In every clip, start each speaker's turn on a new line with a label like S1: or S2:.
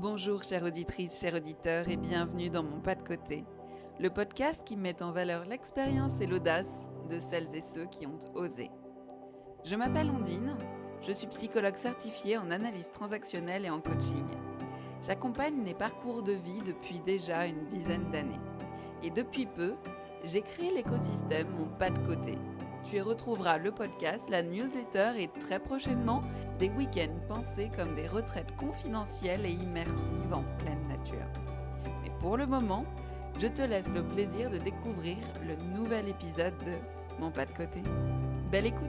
S1: Bonjour chère auditrice, chers auditeurs et bienvenue dans Mon Pas de Côté, le podcast qui met en valeur l'expérience et l'audace de celles et ceux qui ont osé. Je m'appelle Ondine, je suis psychologue certifiée en analyse transactionnelle et en coaching. J'accompagne les parcours de vie depuis déjà une dizaine d'années. Et depuis peu, j'ai créé l'écosystème Mon Pas de Côté. Tu y retrouveras le podcast, la newsletter et très prochainement des week-ends pensés comme des retraites confidentielles et immersives en pleine nature. Mais pour le moment, je te laisse le plaisir de découvrir le nouvel épisode de Mon Pas de Côté. Belle écoute!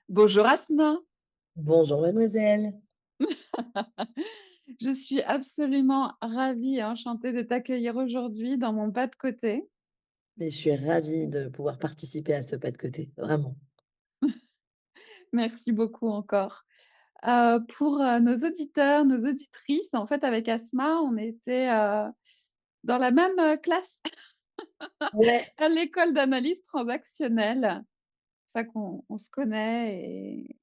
S1: Bonjour Asma!
S2: Bonjour mademoiselle.
S1: Je suis absolument ravie et enchantée de t'accueillir aujourd'hui dans Mon Pas de Côté.
S2: Mais je suis ravie de pouvoir participer à ce pas de côté, vraiment.
S1: Merci beaucoup encore. Pour, nos auditeurs, nos auditrices, en fait, avec Asma, on était, dans la même, classe
S2: Ouais.
S1: à l'école d'analyse transactionnelle. C'est ça qu'on se connaît et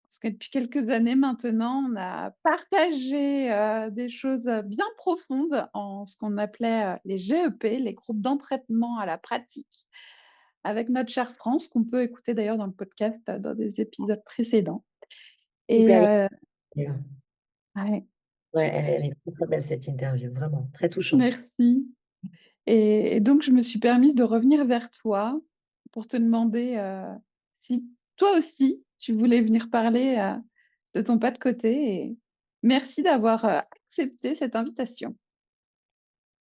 S1: on se connaît depuis quelques années maintenant. On a partagé, des choses, bien profondes en ce qu'on appelait, les GEP, les groupes d'entraînement à la pratique, avec notre chère France, qu'on peut écouter d'ailleurs dans le podcast, dans des épisodes précédents et
S2: Super bien.
S1: ouais,
S2: Ouais, elle est très, très belle cette interview, vraiment, très touchante.
S1: merci. Et donc, je me suis permise de revenir vers toi pour te demander si toi aussi, tu voulais venir parler de ton pas de côté. Et merci d'avoir accepté cette invitation.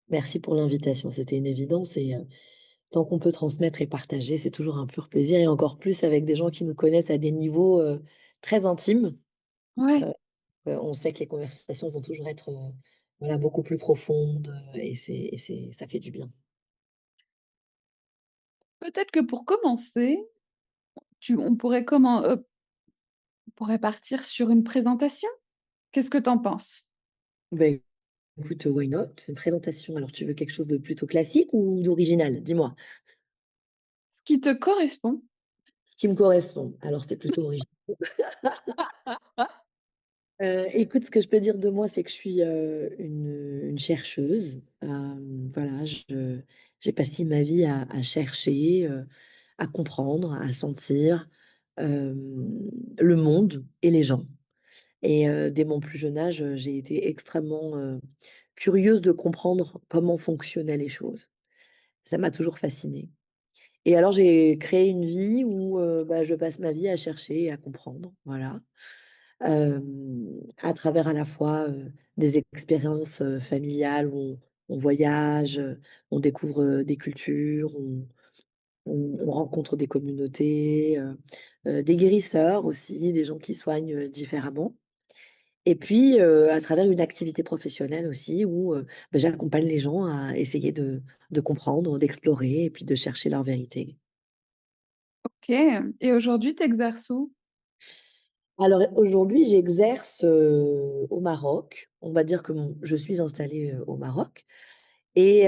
S2: Merci pour l'invitation, c'était une évidence et tant qu'on peut transmettre et partager, c'est toujours un pur plaisir et encore plus avec des gens qui nous connaissent à des niveaux, très intimes.
S1: Ouais,
S2: Heu on sait que les conversations vont toujours être, voilà, beaucoup plus profondes, et ça fait du bien.
S1: peut-être que pour commencer, on pourrait partir sur une présentation. Qu'est-ce que tu en penses?
S2: Beh, écoute, why not? C'est une présentation, alors tu veux quelque chose de plutôt classique ou d'original? Dis-moi.
S1: Ce qui te correspond?
S2: Ce qui me correspond, alors c'est plutôt original. Écoute, ce que je peux dire de moi, c'est que je suis, une chercheuse. Voilà, j'ai passé ma vie à chercher, à comprendre, à sentir, le monde et les gens et dès mon plus jeune âge, j'ai été extrêmement, curieuse de comprendre comment fonctionnaient les choses. Ça m'a toujours fascinée et alors j'ai créé une vie où, bah, je passe ma vie à chercher et à comprendre, voilà. À travers à la fois, des expériences, familiales où on voyage, on découvre, des cultures, on rencontre des communautés, des guérisseurs aussi, des gens qui soignent, différemment et puis, à travers une activité professionnelle aussi où, bah, j'accompagne les gens à essayer de comprendre, d'explorer et puis de chercher leur vérité.
S1: OK. Et aujourd'hui, tu exerces où?
S2: Alors aujourd'hui, j'exerce, au Maroc. On va dire que je suis installée, au Maroc et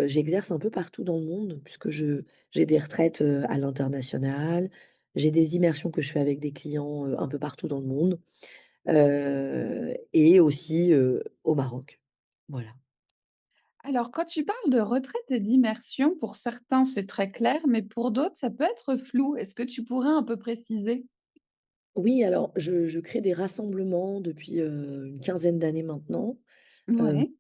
S2: j'exerce un peu partout dans le monde puisque j'ai des retraites, à l'international, j'ai des immersions que je fais avec des clients, un peu partout dans le monde, et aussi, au Maroc. Voilà.
S1: Alors, quand tu parles de retraite et d'immersion, pour certains, c'est très clair, mais pour d'autres, ça peut être flou. Est-ce que tu pourrais un peu préciser?
S2: Oui, alors je crée des rassemblements depuis, une quinzaine d'années maintenant, hem,
S1: Ouais,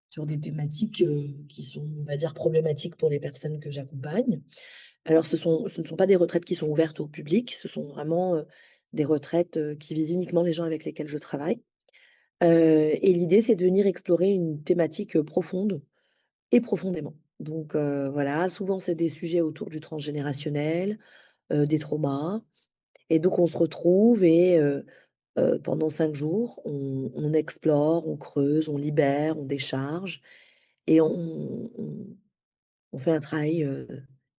S2: sur des thématiques, qui sont, on va dire, problématiques pour les personnes que j'accompagne. Alors ce ne sont pas des retraites qui sont ouvertes au public, ce sont vraiment, des retraites, qui visent uniquement les gens avec lesquels je travaille. Et l'idée, c'est de venir explorer une thématique, profonde et profondément. Donc voilà, souvent c'est des sujets autour du transgénérationnel, des traumas et donc on se retrouve et pendant 5 jours, on explore, on creuse, on libère, on décharge et on fait un travail,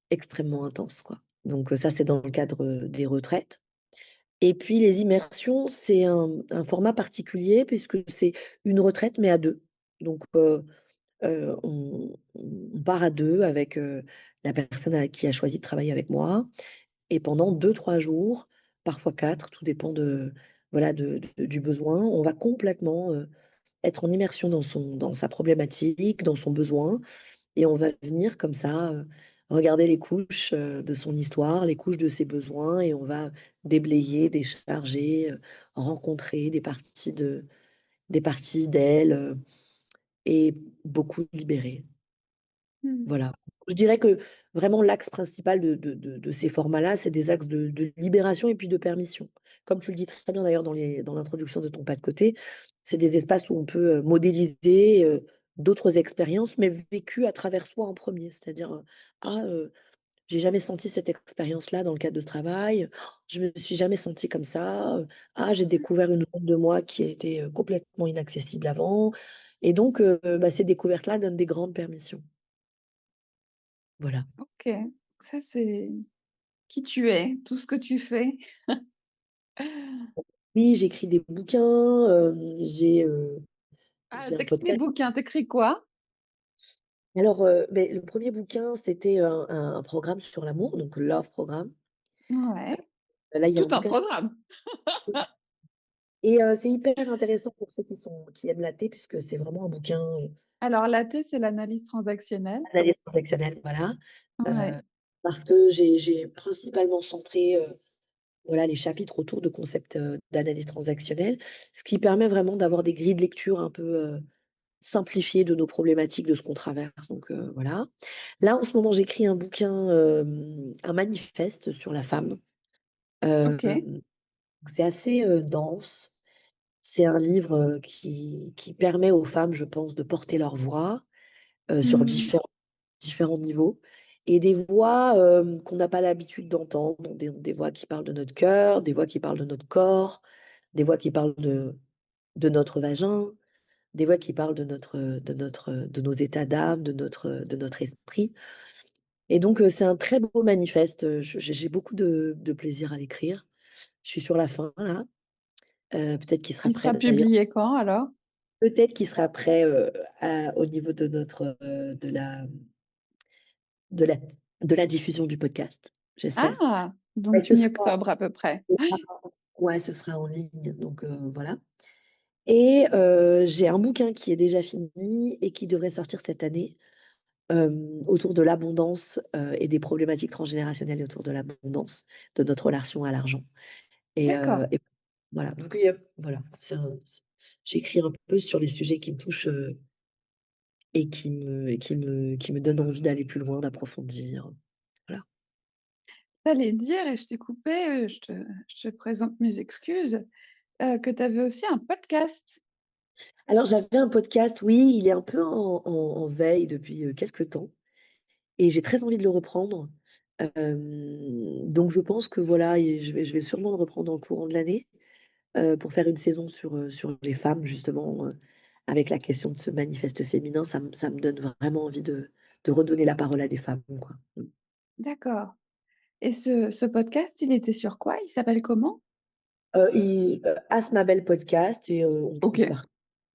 S2: extrêmement intense, quoi. Donc ça, c'est dans le cadre, des retraites et puis les immersions, c'est un format particulier puisque c'est une retraite mais à 2. Donc on part à 2 avec, la personne qui a choisi de travailler avec moi et pendant 2 3 jours, parfois 4, tout dépend de voilà, du besoin, on va complètement, être en immersion dans sa problématique, dans son besoin et on va venir comme ça, regarder les couches, de son histoire, les couches de ses besoins et on va déblayer, décharger, rencontrer des parties d'elle, et beaucoup libérer.
S1: Mmh.
S2: Voilà. Je dirais que vraiment l'axe principal de ces formats-là, c'est des axes de libération et puis de permission. Comme tu le dis très bien d'ailleurs dans l'introduction de ton pas de côté, c'est des espaces où on peut, modéliser, d'autres expériences, mais vécues à travers soi en premier. C'est-à-dire, «Ah, j'ai jamais senti cette expérience-là dans le cadre de ce travail. Je me suis jamais sentie comme ça, Ah, j'ai découvert une zone de moi qui était, complètement inaccessible avant» et donc bah, ces découvertes-là donnent des grandes permissions. Voilà.
S1: OK. Ça, c'est qui tu es, tout ce que tu fais.
S2: Oui, j'écris des bouquins,
S1: Ah,
S2: j'ai
S1: tu
S2: un
S1: écris des
S2: podcast.
S1: bouquins, tu écris quoi?
S2: Alors, beh, le premier bouquin, c'était un programme sur l'amour, donc Love Programme.
S1: Ouais,
S2: Là, il y a
S1: tout
S2: un
S1: un
S2: bouquin
S1: programme.
S2: et c'est hyper intéressant pour ceux qui aiment la thé puisque c'est vraiment un bouquin,
S1: Alors l'AT, c'est l'analyse transactionnelle.
S2: analyse transactionnelle, voilà.
S1: Ouais,
S2: Parce que j'ai principalement centré, voilà, les chapitres autour de concepts, d'analyse transactionnelle, ce qui permet vraiment d'avoir des grilles de lecture un peu, simplifiées de nos problématiques, de ce qu'on traverse, donc voilà. Là, en ce moment, j'écris un bouquin, un manifeste sur la femme.
S1: OK.
S2: Hem, c'est assez, dense. C'est un livre, qui permet aux femmes, je pense, de porter leur voix, sur
S1: Mmh.
S2: différents niveaux et des voix, qu'on n'a pas l'habitude d'entendre, des voix qui parlent de notre cœur, des voix qui parlent de notre corps, des voix qui parlent de notre vagin, des voix qui parlent de nos états d'âme, de notre esprit et donc c'est un très beau manifeste, j'ai beaucoup de plaisir à l'écrire. Je suis sur la fin là, peut-être qu'il sera
S1: Il
S2: prêt
S1: sera
S2: d'ailleurs.
S1: publié quand alors?
S2: Peut-être qu'il sera prêt, au niveau de la de la diffusion du podcast, j'espère.
S1: Ah!
S2: Et
S1: Donc
S2: ce sera
S1: mi-octobre à peu près.
S2: ouais, ce sera en ligne, donc voilà et j'ai un bouquin qui est déjà fini et qui devrait sortir cette année, autour de l'abondance, et des problématiques transgénérationnelles autour de l'abondance, de notre relation à l'argent
S1: D'accord.
S2: et voilà, donc il y a voilà, j'écris un peu sur les sujets qui me touchent, et qui me donnent envie d'aller plus loin, d'approfondir, voilà.
S1: J'allais dire et je t'ai coupé, je te présente mes excuses, que tu avais aussi un podcast.
S2: Alors j'avais un podcast, oui, il est un peu en veille depuis, quelque temps et j'ai très envie de le reprendre. Donc je pense que voilà et je vais sûrement le reprendre dans le courant de l'année, pour faire une saison sur les femmes justement, avec la question de ce manifeste féminin. Ça me donne vraiment envie de redonner la parole à des femmes, quoi. Mmh.
S1: D'accord et ce podcast, il était sur quoi? Il s'appelle comment?
S2: Ask ma belle podcast et on trouve
S1: OK.
S2: par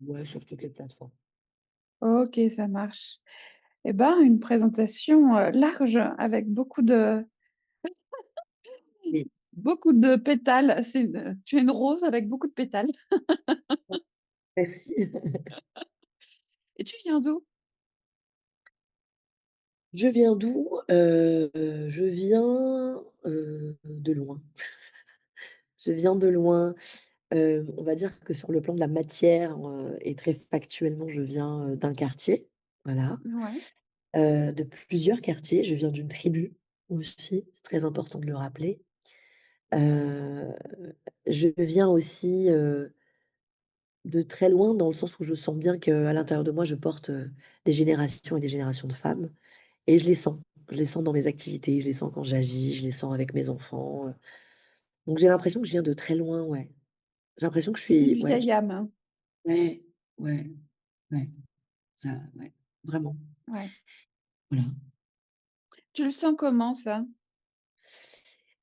S2: ouais, sur toutes les plateformes.
S1: OK, ça marche. Et ben, une présentation, large avec
S2: Oui,
S1: beaucoup de pétales. Tu es une rose avec beaucoup de pétales.
S2: merci.
S1: Et tu viens d'où?
S2: Je viens d'où? Je viens, de loin. Je viens de loin, on va dire que sur le plan de la matière, et très factuellement, je viens, d'un quartier, voilà,
S1: Ouais,
S2: de plusieurs quartiers. Je viens d'une tribu aussi, c'est très important de le rappeler. Heu, je viens aussi, de très loin dans le sens où je sens bien qu'à l'intérieur de moi, je porte, des générations et des générations de femmes et je les sens. Je les sens dans mes activités, je les sens quand j'agis, je les sens avec mes enfants, donc j'ai l'impression que je viens de très loin, ouais. J'ai l'impression que je
S1: une
S2: suis ouais,
S1: vieille âme.
S2: ouais, ouais, ouais, ça ouais, vraiment,
S1: Ouais.
S2: voilà.
S1: Tu le sens comment ça?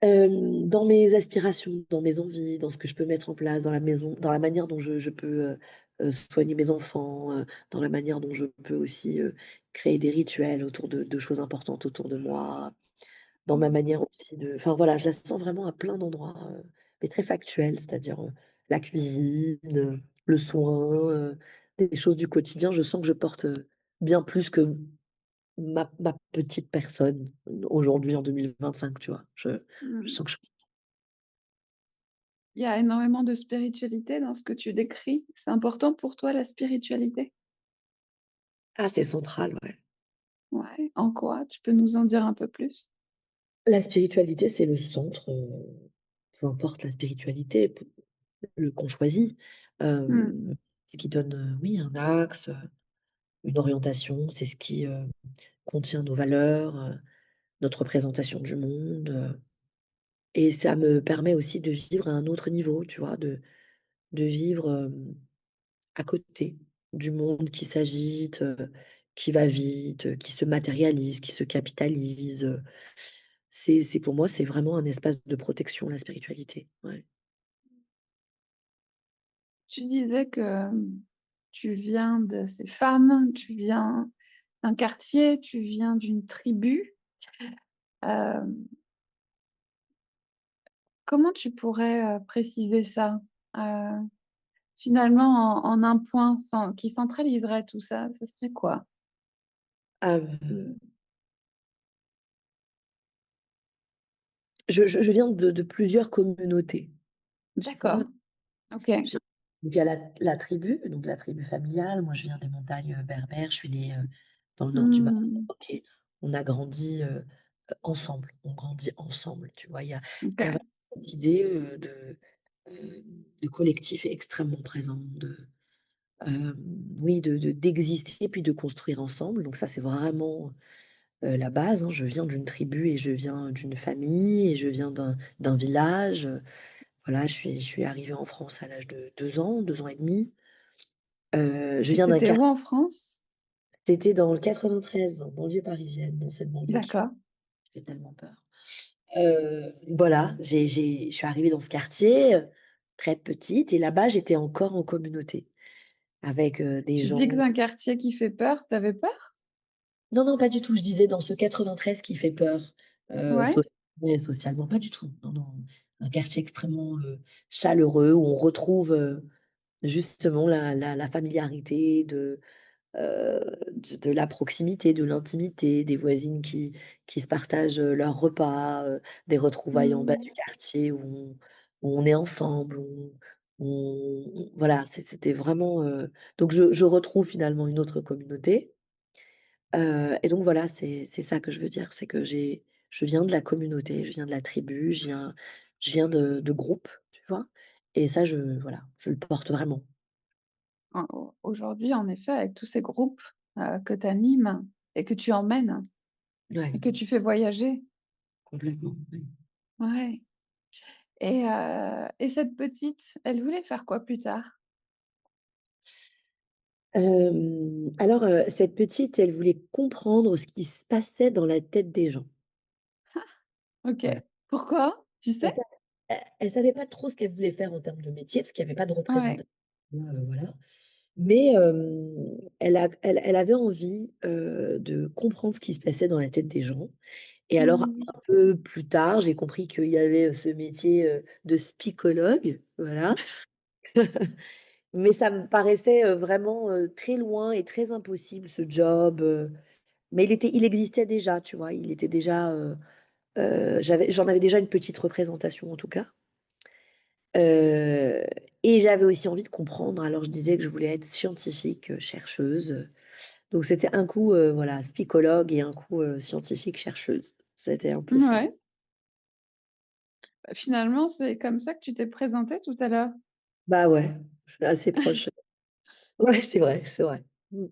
S2: Dans mes aspirations, dans mes envies, dans ce que je peux mettre en place dans la maison, dans la manière dont je peux, soigner mes enfants, dans la manière dont je peux aussi, créer des rituels autour de choses importantes autour de moi, dans ma
S1: Mmh.
S2: manière aussi de enfin voilà, je la sens vraiment à plein d'endroits, mais très factuels, c'est-à-dire, la cuisine, le soin, des choses du quotidien. Je sens que je porte, bien plus que ma petite personne, aujourd'hui en 2025, tu vois? Je
S1: Mmh.
S2: sens que je
S1: Il y a énormément de spiritualité dans ce que tu décris. C'est important pour toi la spiritualité?
S2: ah, c'est central, ouais.
S1: Ouais. En quoi? Tu peux nous en dire un peu plus?
S2: La spiritualité, c'est le centre, peu importe la spiritualité p le qu'on choisit,
S1: Mmh.
S2: ce qui donne, oui, un axe, une orientation. C'est ce qui, contient nos valeurs, notre représentation du monde, et ça me permet aussi de vivre à un autre niveau, tu vois? De vivre, à côté du monde qui s'agite, qui va vite, qui se matérialise, qui se capitalise, c'est pour moi, c'est vraiment un espace de protection, la spiritualité, ouais.
S1: Tu disais que, tu viens de ces femmes, tu viens d'un quartier, tu viens d'une tribu. Hem, Comment tu pourrais, préciser ça? Heu, Finalement en un point qui centraliserait tout ça, ce serait quoi?
S2: Hem, je viens de plusieurs communautés, tu vois?
S1: D'accord, OK.
S2: Je viens donc il y a la tribu, donc la tribu familiale. Moi, je viens des montagnes, berbères. Je suis née, dans le nord du Maroc,
S1: Mmh.
S2: et on a grandi, ensemble. On grandit ensemble, tu vois? Il y a
S1: OK.
S2: vraiment cette idée, de collectif extrêmement présent, hem, oui, d'exister puis de construire ensemble. Donc ça, c'est vraiment, la base, hein. Je viens d'une tribu et je viens d'une famille et je viens d'un village, voilà, je suis arrivée en France à l'âge de 2 ans, 2 ans et demi. Je
S1: Et
S2: viens d'un
S1: c'était où
S2: quart
S1: en France?
S2: C'était dans le 93, en banlieue parisienne, dans cette banlieue
S1: D'accord.
S2: qui fait tellement peur. Voilà, je suis arrivée dans ce quartier, très petite, et là-bas, j'étais encore en communauté avec, des
S1: Tu dis que c'est
S2: gens.
S1: un quartier qui fait peur, tu avais peur?
S2: Non, non, pas du tout, je disais dans ce 93 qui fait peur,
S1: Ouais?
S2: so ouais, socialement, pas du tout. Non, non, un quartier extrêmement, chaleureux où on retrouve, justement la familiarité de la proximité, de l'intimité, des voisines qui se partagent, leurs repas, des retrouvailles en bas
S1: Mmh.
S2: du quartier où on est ensemble, voilà, c'était vraiment, donc je retrouve finalement une autre communauté, et donc voilà, c'est ça que je veux dire, c'est que je viens de la communauté, je viens de la tribu, je viens de groupes, tu vois? Et ça, voilà, je le porte vraiment.
S1: Aujourd'hui, en effet, avec tous ces groupes, que tu animes et que tu emmènes
S2: Ouais,
S1: et que tu fais voyager.
S2: complètement, oui.
S1: Ouais. Et cette petite, elle voulait faire quoi plus tard?
S2: Alors, cette petite, elle voulait comprendre ce qui se passait dans la tête des gens.
S1: OK.
S2: Voilà.
S1: Pourquoi? Tu sais?
S2: Elle sa elle savait pas trop ce qu'elle voulait faire en termes de métier, parce qu'il y avait pas de
S1: Ouais.
S2: représentation, voilà. Mais, elle avait envie, de comprendre ce qui se passait dans la tête des gens, et alors
S1: Mmh.
S2: un peu plus tard, j'ai compris qu'il y avait, ce métier, de spicologue, voilà. Mais ça me paraissait, vraiment, très loin et très impossible, ce job, mais il existait déjà, tu vois? Il était déjà, j'en avais déjà une petite représentation en tout cas, heu et j'avais aussi envie de comprendre. Alors je disais que je voulais être scientifique, chercheuse, donc c'était un coup, voilà, spicologue et un coup, scientifique chercheuse. C'était un peu ça.
S1: Ouais. Bah, finalement, c'est comme ça que tu t'es présentée tout à l'heure.
S2: Bah ouais, je suis assez proche. Ouais, c'est vrai, c'est vrai. Mmh.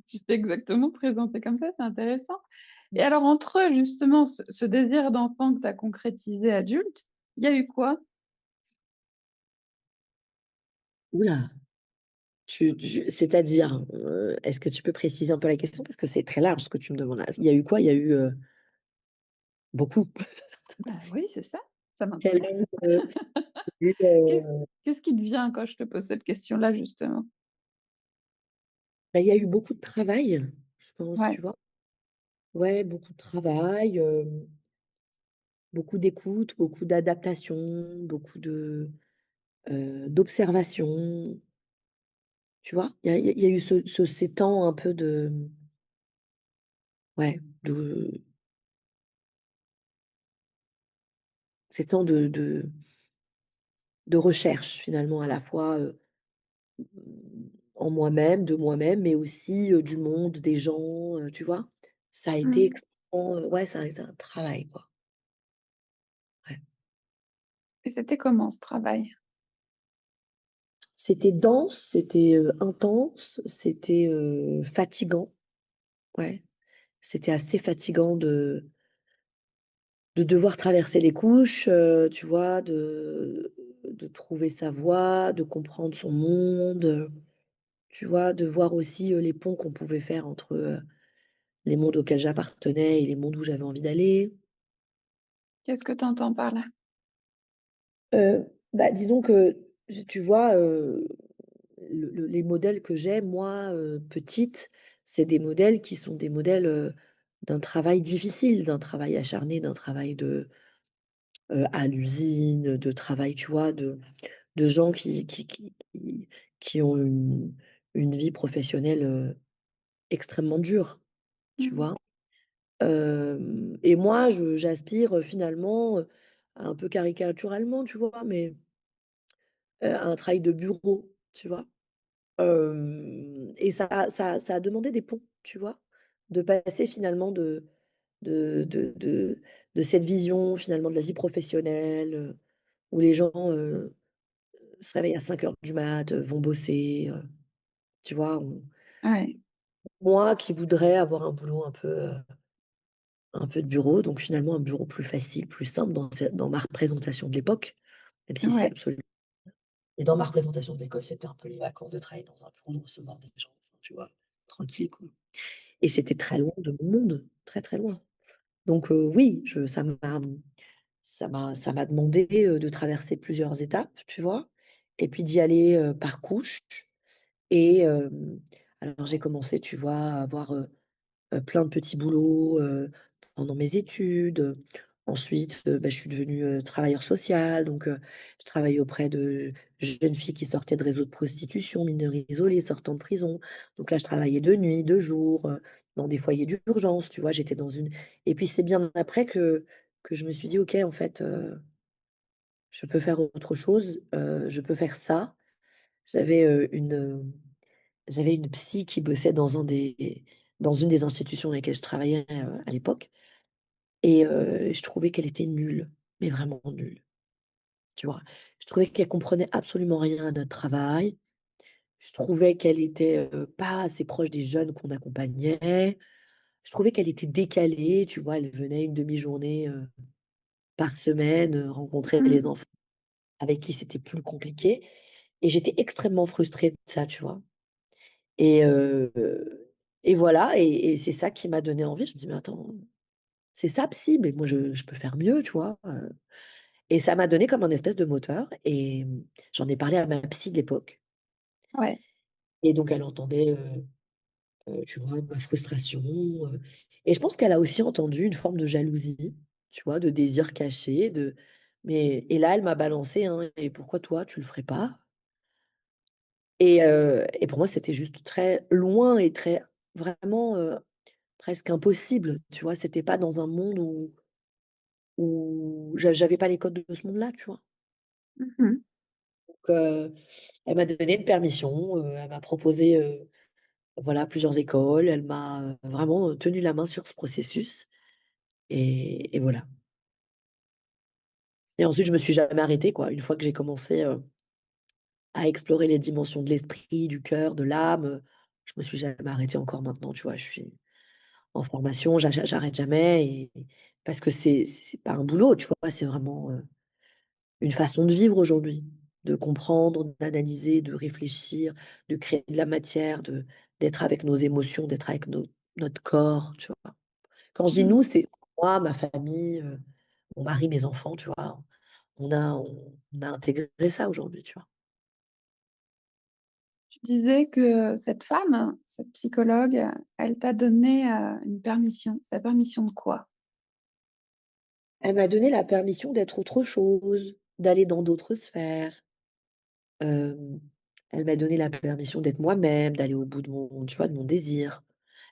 S1: Tu t'es exactement présentée comme ça, c'est intéressant. Et
S2: Mmh.
S1: alors entre, justement, ce désir d'enfant que tu as concrétisé adulte, il y a eu quoi?
S2: Ouh là! C'est-à-dire, est-ce que tu peux préciser un peu la question? Parce que c'est très large ce que tu me demandes là. Il y a eu quoi? Il y a eu, beaucoup.
S1: Bah oui, c'est ça, ça
S2: Il y a eu,
S1: m'intéresse.
S2: eu,
S1: Qu'est-ce qu'est-ce qui te vient quand je te pose cette question-là, justement?
S2: il y a eu beaucoup de travail, je pense,
S1: Ouais.
S2: tu vois? Ouais, beaucoup de travail, beaucoup d'écoute, beaucoup d'adaptation, beaucoup d'observation, tu vois? Il y a eu ces temps un peu de ouais, ces temps de recherche finalement à la fois, en moi-même, de moi-même, mais aussi, du monde, des gens, tu vois? Ça a été
S1: Mmh.
S2: extrêmement, ouais, ça a été un travail, quoi. Ouais.
S1: Et c'était comment ce travail?
S2: C'était dense, c'était, intense, c'était, fatigant, ouais. C'était assez fatigant de devoir traverser les couches, tu vois? De trouver sa voie, de comprendre son monde, tu vois? De voir aussi, les ponts qu'on pouvait faire entre, les mondes auxquels j'appartenais et les mondes où j'avais envie d'aller.
S1: Qu'est-ce que tu entends par là?
S2: Bah, disons que, tu vois, les modèles que j'ai, moi, petite, c'est des modèles qui sont des modèles, d'un travail difficile, d'un travail acharné, d'un travail à l'usine, de travail, tu vois, de gens qui ont une vie professionnelle, extrêmement dure, tu
S1: Mmh.
S2: vois? Et moi, j'aspire, finalement, un peu caricaturalement, tu vois, mais, à un travail de bureau, tu vois? Et ça a demandé des ponts, tu vois? De passer finalement de de de de cette vision finalement de la vie professionnelle, où les gens, se réveillent à 5 heures du mat, vont bosser, tu vois?
S1: Ouais,
S2: Moi qui voudrais avoir un boulot un peu de bureau, donc finalement un bureau plus facile, plus simple dans ma représentation de l'époque, même si c'est
S1: ouais,
S2: absolument et dans ma représentation de l'école, c'était un peu les vacances de travailler dans un bureau, de recevoir des gens, enfin, tu vois? Tranquille, quoi. Et c'était très loin de mon monde, très, très loin. Donc oui, je ça m'a demandé, de traverser plusieurs étapes, tu vois? Et puis d'y aller, par couches et alors j'ai commencé, tu vois, à avoir, plein de petits boulots, pendant mes études, ensuite, bah, je suis devenue, travailleuse sociale, donc je travaillais auprès de jeunes filles qui sortaient de réseaux de prostitution, mineurs isolés sortant de prison. Donc là, je travaillais de nuit, de jour, dans des foyers d'urgence, tu vois? J'étais dans une et puis c'est bien après que je me suis dit: «OK, en fait, je peux faire autre chose, je peux faire ça». J'avais, j'avais une psy qui bossait dans une des institutions dans lesquelles je travaillais, à l'époque et je trouvais qu'elle était nulle, mais vraiment nulle, tu vois? Je trouvais qu'elle comprenait absolument rien à notre travail. Je trouvais qu'elle était, pas assez proche des jeunes qu'on accompagnait. Je trouvais qu'elle était décalée, tu vois? Elle venait une demi-journée, par semaine, rencontrer
S1: mmh,
S2: les enfants avec qui c'était plus compliqué et j'étais extrêmement frustrée de ça, tu vois? Et et voilà et c'est ça qui m'a donné envie. Je me dis: «Mais attends, c'est ça psy, mais moi je peux faire mieux», tu vois? Et ça m'a donné comme un espèce de moteur et j'en ai parlé à ma psy de l'époque
S1: ouais,
S2: et donc elle entendait, tu vois, ma frustration, et je pense qu'elle a aussi entendu une forme de jalousie, tu vois, de désir caché, mais et là elle m'a balancé, hein: «Et pourquoi toi tu le ferais pas?» Et pour moi c'était juste très loin et très vraiment, presque impossible, tu vois? C'était pas dans un monde où j'avais pas les codes de ce monde-là, tu vois?
S1: mmh mh,
S2: Donc elle m'a donné une permission, elle m'a proposé, voilà, plusieurs écoles. Elle m'a, vraiment, tenu la main sur ce processus et voilà. Et ensuite je me suis jamais arrêtée, quoi. Une fois que j'ai commencé, à explorer les dimensions de l'esprit, du cœur, de l'âme, je me suis jamais arrêtée encore maintenant, tu vois? Je suis en formation, j'arrête jamais et parce que c'est pas un boulot, tu vois? C'est vraiment, une façon de vivre aujourd'hui, de comprendre, d'analyser, de réfléchir, de créer de la matière, d'être avec nos émotions, d'être avec notre corps, tu vois? Quand je dis
S1: mmh,
S2: «nous», c'est moi, ma famille, mon mari, mes enfants, tu vois? on a intégré ça aujourd'hui, tu vois?
S3: Tu disais que cette femme, cette psychologue, elle t'a donné, une permission. C'est la permission de quoi?
S2: Elle m'a donné la permission d'être autre chose, d'aller dans d'autres sphères. Hem, Elle m'a donné la permission d'être moi-même, d'aller au bout de mon tu vois, de mon désir.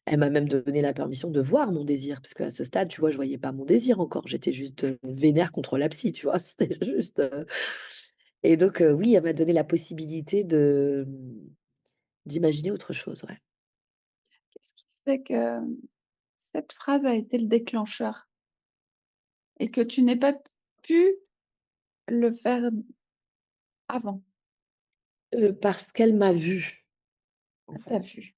S2: Elle m'a même donné la permission de voir mon désir, parce qu'à ce stade, tu vois, je voyais pas mon désir encore. J'étais juste, vénère contre la psy, tu vois? C'était juste, et donc oui, elle m'a donné la possibilité d'imaginer autre chose, ouais.
S3: Qu'est-ce qui fait que cette phrase a été le déclencheur et que tu n'aies pas pu le faire avant?
S2: Parce qu'elle m'a vue, en
S3: Elle t'a
S2: fait.
S3: vu.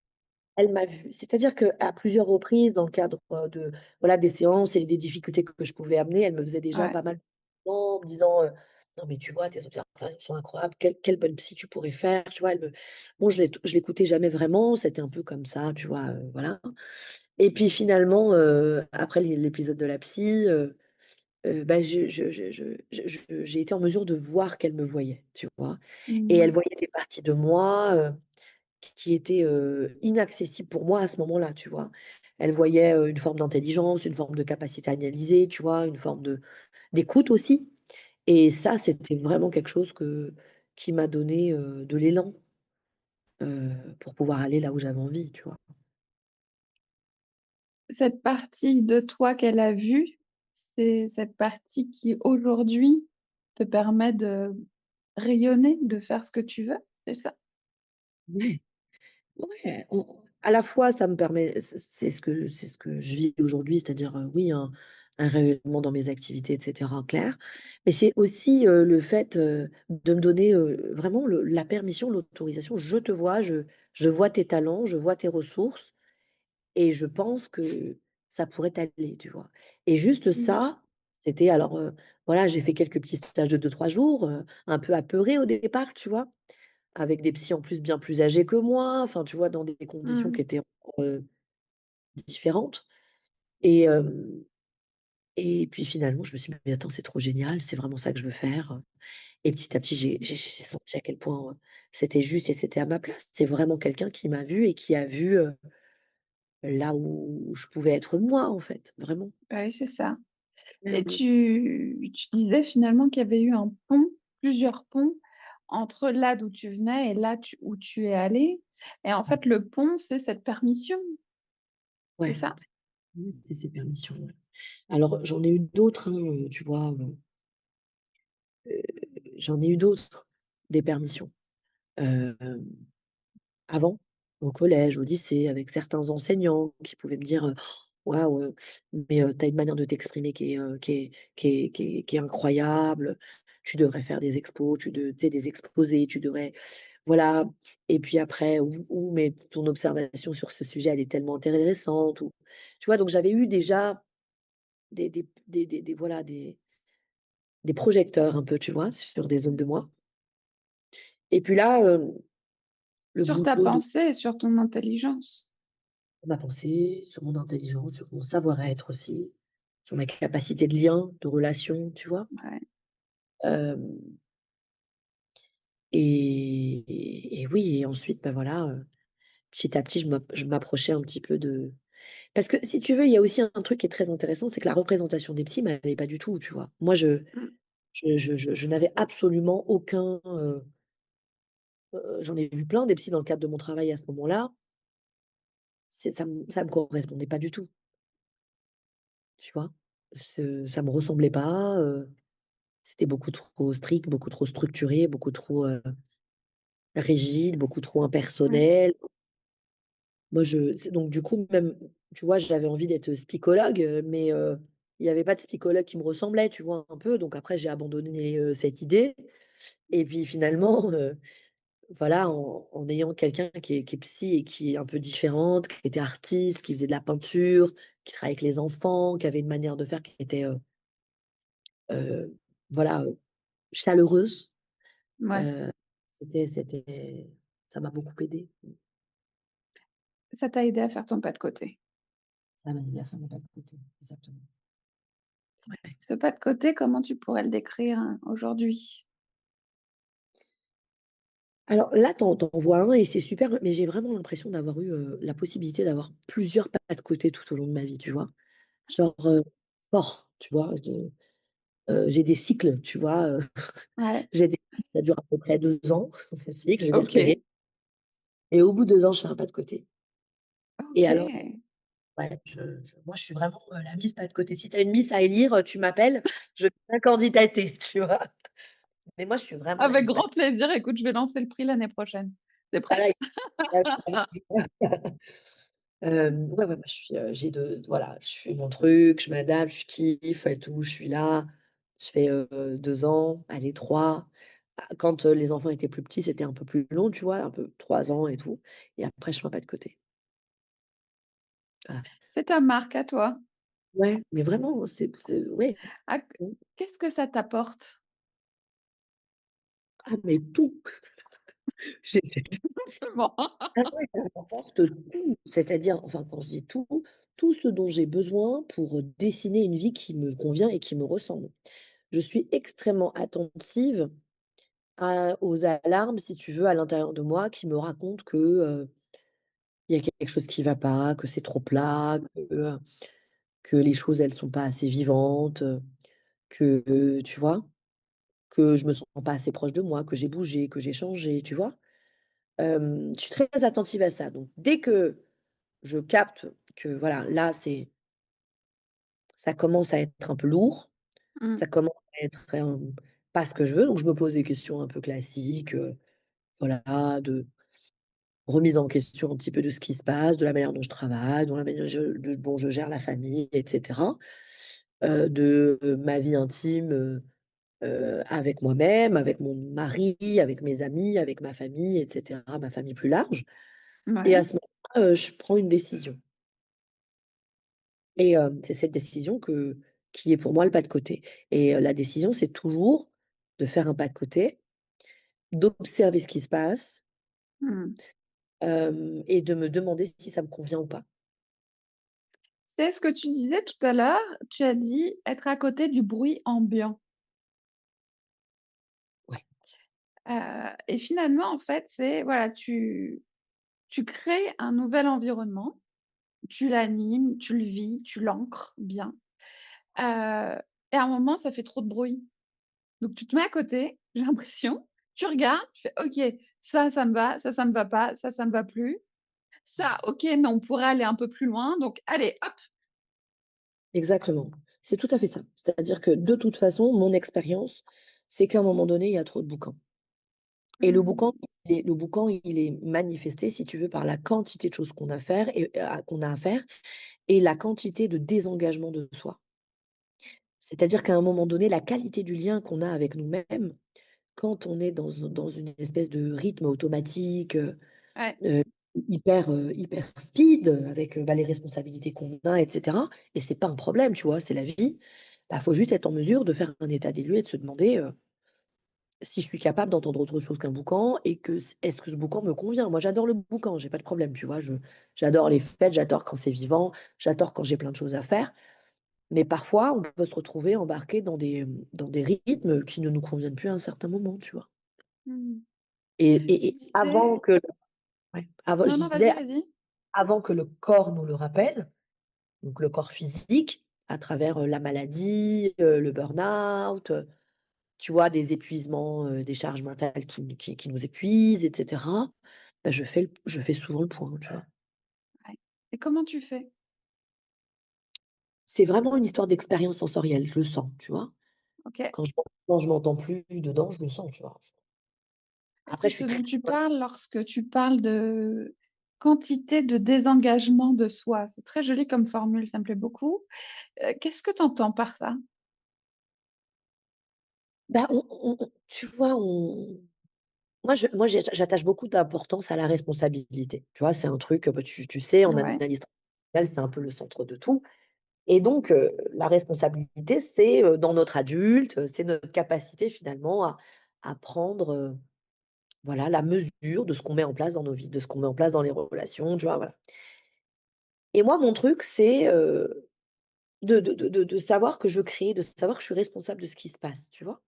S2: Elle m'a vue. C'est-à-dire qu'à plusieurs reprises, dans le cadre, de voilà, des séances et des difficultés que je pouvais amener, elle me faisait déjà
S3: Ouais.
S2: pas mal en me disant, «Non mais tu vois, tes observations sont incroyables, quelle bonne psy tu pourrais faire», tu vois? Elle me bon, je l'écoutais jamais vraiment, c'était un peu comme ça, tu vois? Voilà. Et puis finalement, après l'épisode de la psy, bah, j'ai été en mesure de voir qu'elle me voyait, tu vois? Et elle
S3: Mmh.
S2: voyait des parties de moi, qui était, inaccessible pour moi à ce moment-là, tu vois? Elle voyait, une forme d'intelligence, une forme de capacité à analyser, tu vois? Une forme d'écoute aussi, et ça, c'était vraiment quelque chose qui m'a donné, de l'élan, pour pouvoir aller là où j'avais envie, tu vois?
S3: Cette partie de toi qu'elle a vue, c'est cette partie qui aujourd'hui te permet de rayonner, de faire ce que tu veux, c'est ça?
S2: Ouais, ouais, on à la fois ça me permet c'est ce que je vis aujourd'hui, c'est-à-dire, oui, un rayonnement dans mes activités et cetera, clair. Mais c'est aussi, le fait, de me donner, vraiment la permission, l'autorisation. Je te vois, je vois tes talents, je vois tes ressources et je pense que ça pourrait t'aller, tu vois? Et juste
S3: Mmh.
S2: ça, c'était alors, voilà, j'ai fait quelques petits stages de 2-3 jours, un peu apeurés au départ, tu vois? Avec des psys en plus bien plus âgés que moi, enfin, tu vois, dans des conditions
S3: Mmh.
S2: qui étaient encore, différentes, et et puis finalement, je me suis dit: «Mais attends, c'est trop génial, c'est vraiment ça que je veux faire», et petit à petit, j'ai senti à quel point, c'était juste et c'était à ma place. C'est vraiment quelqu'un qui m'a vue et qui a vu, là où je pouvais être moi, en fait, vraiment.
S3: Bah oui, c'est ça. Et
S2: Mmh.
S3: tu disais finalement qu'il y avait eu un pont, plusieurs ponts entre là d'où tu venais et là où tu es allé. Et en fait, le pont, c'est cette permission, c'est
S2: Ouais,
S3: ça?
S2: oui, c'est ces permissions, ouais. Alors j'en ai eu d'autres, hein, tu vois? Heu, J'en ai eu d'autres, des permissions. Hem Avant, au collège, au lycée, avec certains enseignants qui pouvaient me dire, «Waouh, mais tu as une manière de t'exprimer qui est incroyable, tu devrais faire des expos, tu sais, des exposés, tu devrais» voilà. Et puis après, ou «Mais ton observation sur ce sujet, elle est tellement intéressante», ou tu vois? Donc j'avais eu déjà voilà, des projecteurs un peu, tu vois? Sur des zones de moi. Et puis là, le
S3: Sur ta
S2: boulot de
S3: pensée et sur ton intelligence.
S2: ma pensée, sur mon intelligence, sur mon savoir-être aussi, sur ma capacité de lien, de relation, tu vois?
S3: Ouais.
S2: Hem et oui, et ensuite, bah, voilà, petit à petit, je m'approchais un petit peu de parce que si tu veux, il y a aussi un truc qui est très intéressant, c'est que la représentation des psys m'allait pas du tout, tu vois? Moi,
S3: Mmh.
S2: je n'avais absolument aucun, j'en ai vu plein des psys dans le cadre de mon travail à ce moment-là, ça me correspondait pas du tout, tu vois? Ça me ressemblait pas, c'était beaucoup trop strict, beaucoup trop structuré, beaucoup trop, rigide, beaucoup trop
S3: Ouais.
S2: impersonnel. Moi, c'est donc du coup, même, tu vois, j'avais envie d'être psychologue, mais il y avait pas de psychologue qui me ressemblait, tu vois, un peu. Donc après, j'ai abandonné, cette idée, et puis finalement, voilà, en ayant quelqu'un qui est psy et qui est un peu différente, qui était artiste, qui faisait de la peinture, qui travaillait avec les enfants, qui avait une manière de faire qui était, heu, voilà, chaleureuse.
S3: Ouais.
S2: Heu, c'était ça m'a beaucoup aidée.
S3: Ça t'a aidé à faire ton pas de côté.
S2: Ça m'a aidée à faire mon pas de côté, exactement. Ouais.
S3: Ce pas de côté, comment tu pourrais le décrire, aujourd'hui?
S2: Alors là, tu en vois un et c'est super, mais j'ai vraiment l'impression d'avoir eu, la possibilité d'avoir plusieurs pas de côté tout au long de ma vie, tu vois? Genre, forts, tu vois? J'ai des cycles, tu vois?
S3: Ouais,
S2: J'ai des cycles, ça dure à peu près 2 ans, mes cycles, je les ai
S3: OK,
S2: repérés et au bout de 2 ans, je fais un pas de côté et alors
S3: OK.
S2: ouais, moi, je suis vraiment, la miss pas de côté. Si tu as une miss à élire, tu m'appelles, je vais bien candidater, tu vois? Mais moi, je suis vraiment la
S3: Avec
S2: miss pas de
S3: grand plaisir, écoute, je vais lancer le prix l'année prochaine. Tu
S2: voilà.
S3: prête?
S2: Ouais, ouais, moi, j'ai voilà, je fais mon truc, je m'adapte, je kiffe et tout, je suis là. Je fais, 2 ans, allez 3. Quand, les enfants étaient plus petits, c'était un peu plus long, tu vois? Un peu 3 ans et tout et après je fais un pas de côté. Voilà.
S3: C'est ta marque à toi.
S2: Ouais, mais vraiment, c'est ouais.
S3: Ah,
S2: Mmh.
S3: qu'est-ce que ça t'apporte?
S2: Ah mais tout! J'ai
S3: Bon.
S2: Ah ouais, ça m'apporte tout, c'est-à-dire, enfin, quand je dis tout, tout ce dont j'ai besoin pour, dessiner une vie qui me convient et qui me ressemble. Je suis extrêmement attentive aux alarmes, si tu veux, à l'intérieur de moi qui me racontent que, il y a quelque chose qui va pas, que c'est trop plat, que les choses, elles sont pas assez vivantes, que, tu vois? Que je me sens pas assez proche de moi, que j'ai bougé, que j'ai changé, tu vois? Je suis très attentive à ça, donc dès que je capte que voilà, là, ça commence à être un peu lourd,
S3: Mmh,
S2: ça commence à être, pas ce que je veux, donc je me pose des questions un peu classiques, voilà, de remise en question un petit peu de ce qui se passe, de la manière dont je travaille, dont la manière dont je gère la famille et cetera. De, ma vie intime, avec moi-même, avec mon mari, avec mes amis, avec ma famille et cetera, ma famille plus large et à
S3: ouais.
S2: ce moment-là, je prends une décision. Et c'est cette décision qui est pour moi le pas de côté et la décision, c'est toujours de faire un pas de côté, d'observer ce qui se passe,
S3: Mmh.
S2: et de me demander si ça me convient ou pas.
S3: C'est ce que tu disais tout à l'heure, tu as dit: «Être à côté du bruit ambiant».
S2: Ouais,
S3: Et finalement, en fait, c'est voilà, tu crées un nouvel environnement, tu l'animes, tu le vis, tu l'ancres bien, heu et à un moment, ça fait trop de bruit. Donc tu te mets à côté, j'ai l'impression, tu regardes, tu fais: «OK, ça me va, ça me va pas, ça me va plus. Ça, OK, mais on pourrait aller un peu plus loin, donc allez, hop!»
S2: exactement. C'est tout à fait ça. C'est-à-dire que de toute façon, mon expérience, c'est qu'à un moment donné, il y a trop de boucan et
S3: Mmh.
S2: le boucan, il est manifesté, si tu veux, par la quantité de choses qu'on a à faire et la quantité de désengagement de soi. C'est-à-dire qu'à un moment donné, la qualité du lien qu'on a avec nous-mêmes, quand on est dans une espèce de rythme automatique,
S3: Ouais.
S2: heu, hyper speed, avec, bah, les responsabilités qu'on a et cetera et c'est pas un problème, tu vois? C'est la vie. Bah, faut juste être en mesure de faire un état des lieux et de se demander, si je suis capable d'entendre autre chose qu'un boucan et que est-ce que ce boucan me convient? Moi, j'adore le boucan, j'ai pas de problème, tu vois? J'adore les fêtes, j'adore quand c'est vivant, j'adore quand j'ai plein de choses à faire. Mais parfois, on peut se retrouver embarqué dans des rythmes qui ne nous conviennent plus à un certain moment, tu vois?
S3: Mmh.
S2: Et
S3: Tu
S2: avant
S3: disais
S2: que ouais, avant je
S3: non, non,
S2: disais,
S3: vas-y, vas-y.
S2: avant que le corps nous le rappelle, donc le corps physique, à travers, la maladie, le burn-out, tu vois? Des épuisements, des charges mentales qui nous épuisent et cetera, bah, je fais souvent le point, tu vois?
S3: Ouais. Et comment tu fais?
S2: C'est vraiment une histoire d'expérience sensorielle, je le sens, tu vois?
S3: OK.
S2: Quand je m'entends plus dedans, je le sens, tu vois?
S3: Et
S2: Après
S3: c'est
S2: je
S3: ce
S2: suis très
S3: dont tu parles lorsque tu parles de quantité de désengagement de soi. C'est très joli comme formule, ça me plaît beaucoup. Qu'est-ce que tu entends par ça?
S2: bah, tu vois, moi j'attache beaucoup d'importance à la responsabilité. Tu vois? C'est un truc, bah, tu sais, en
S3: Ouais.
S2: analyse transactionnelle, c'est un peu le centre de tout et donc la responsabilité, c'est, dans notre adulte, c'est notre capacité finalement à prendre, voilà, la mesure de ce qu'on met en place dans nos vies, de ce qu'on met en place dans les relations, tu vois? Voilà et moi, mon truc, c'est, de savoir que je crée, de savoir que je suis responsable de ce qui se passe, tu vois?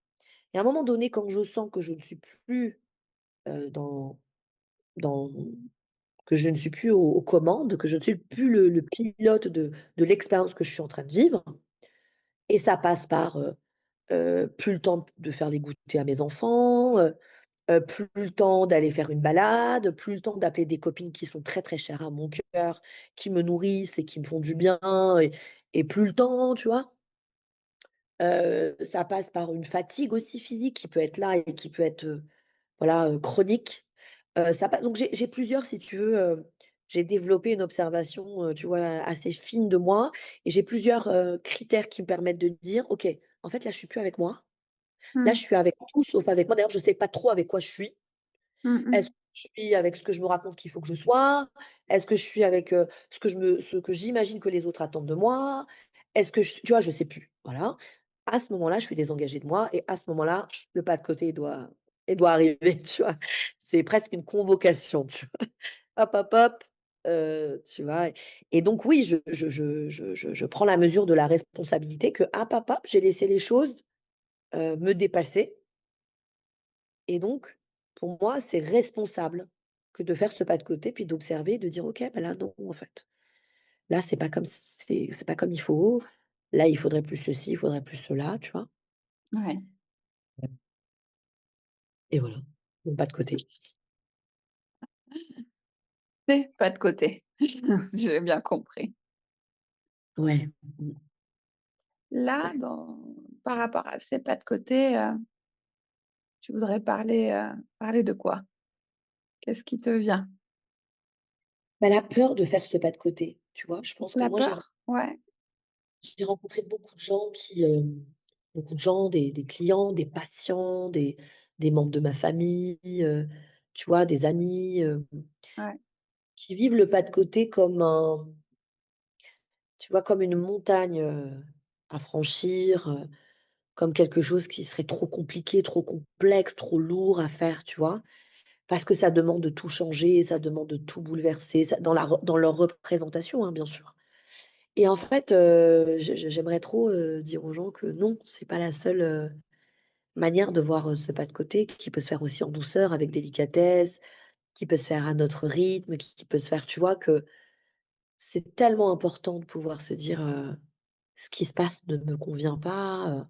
S2: Et à un moment donné, quand je sens que je ne suis plus, dans dans que je ne suis plus aux commandes, que je ne suis plus le pilote de l'expérience que je suis en train de vivre, et ça passe par, plus le temps de faire les goûters à mes enfants, plus le temps d'aller faire une balade, plus le temps d'appeler des copines qui sont très, très chères à mon cœur, qui me nourrissent et qui me font du bien, et plus le temps, tu vois? Ça passe par une fatigue aussi physique qui peut être là et qui peut être, voilà, chronique. Ça pa Donc j'ai plusieurs, si tu veux, j'ai développé une observation, tu vois, assez fine de moi, et j'ai plusieurs, critères qui me permettent de dire: «OK, en fait, là, je suis plus avec moi. Là,
S3: Mmh.
S2: je suis avec tout sauf avec moi». D'ailleurs, je sais pas trop avec quoi je suis.
S3: Mmh mh.
S2: Est-ce que je suis avec ce que je me raconte qu'il faut que je sois? Est-ce que je suis avec, ce que j'imagine que les autres attendent de moi? Est-ce que tu vois? Je sais plus, voilà. À ce moment-là, je suis désengagée de moi, et à ce moment-là, le pas de côté, il doit arriver, tu vois? C'est presque une convocation, tu vois? Hop, hop, hop, tu vois? Et donc oui, je prends la mesure de la responsabilité que, hop, hop, j'ai laissé les choses, me dépasser. Et donc, pour moi, c'est responsable que de faire ce pas de côté, puis d'observer, de dire: «OK, bah, là, non, en fait. Là, c'est pas comme il faut. Là, il faudrait plus ceci, il faudrait plus cela», tu vois?
S3: Ouais,
S2: Et voilà, mon pas de côté.
S3: c'est pas de côté, si j'ai bien compris.
S2: Ouais. Mmh.
S3: Là, par rapport à ces pas de côté, tu voudrais parler de quoi? Qu'est-ce qui te vient?
S2: Bah, la peur de faire ce pas de côté, tu vois? Je pense que
S3: La
S2: moi,
S3: peur? Ouais,
S2: j'ai rencontré beaucoup de gens, des clients, des patients, des membres de ma famille, tu vois? Des amis,
S3: ouais,
S2: qui vivent le pas de côté comme tu vois, comme une montagne, à franchir, comme quelque chose qui serait trop compliqué, trop complexe, trop lourd à faire, tu vois? Parce que ça demande de tout changer, ça demande de tout bouleverser, ça dans leur représentation, hein, bien sûr. Et en fait, j'aimerais trop, dire aux gens que non, c'est pas la seule, manière de voir, ce pas de côté, qui peut se faire aussi en douceur, avec délicatesse, qui peut se faire à notre rythme, qui peut se faire, tu vois? Que c'est tellement important de pouvoir se dire, «Ce qui se passe ne me convient pas»,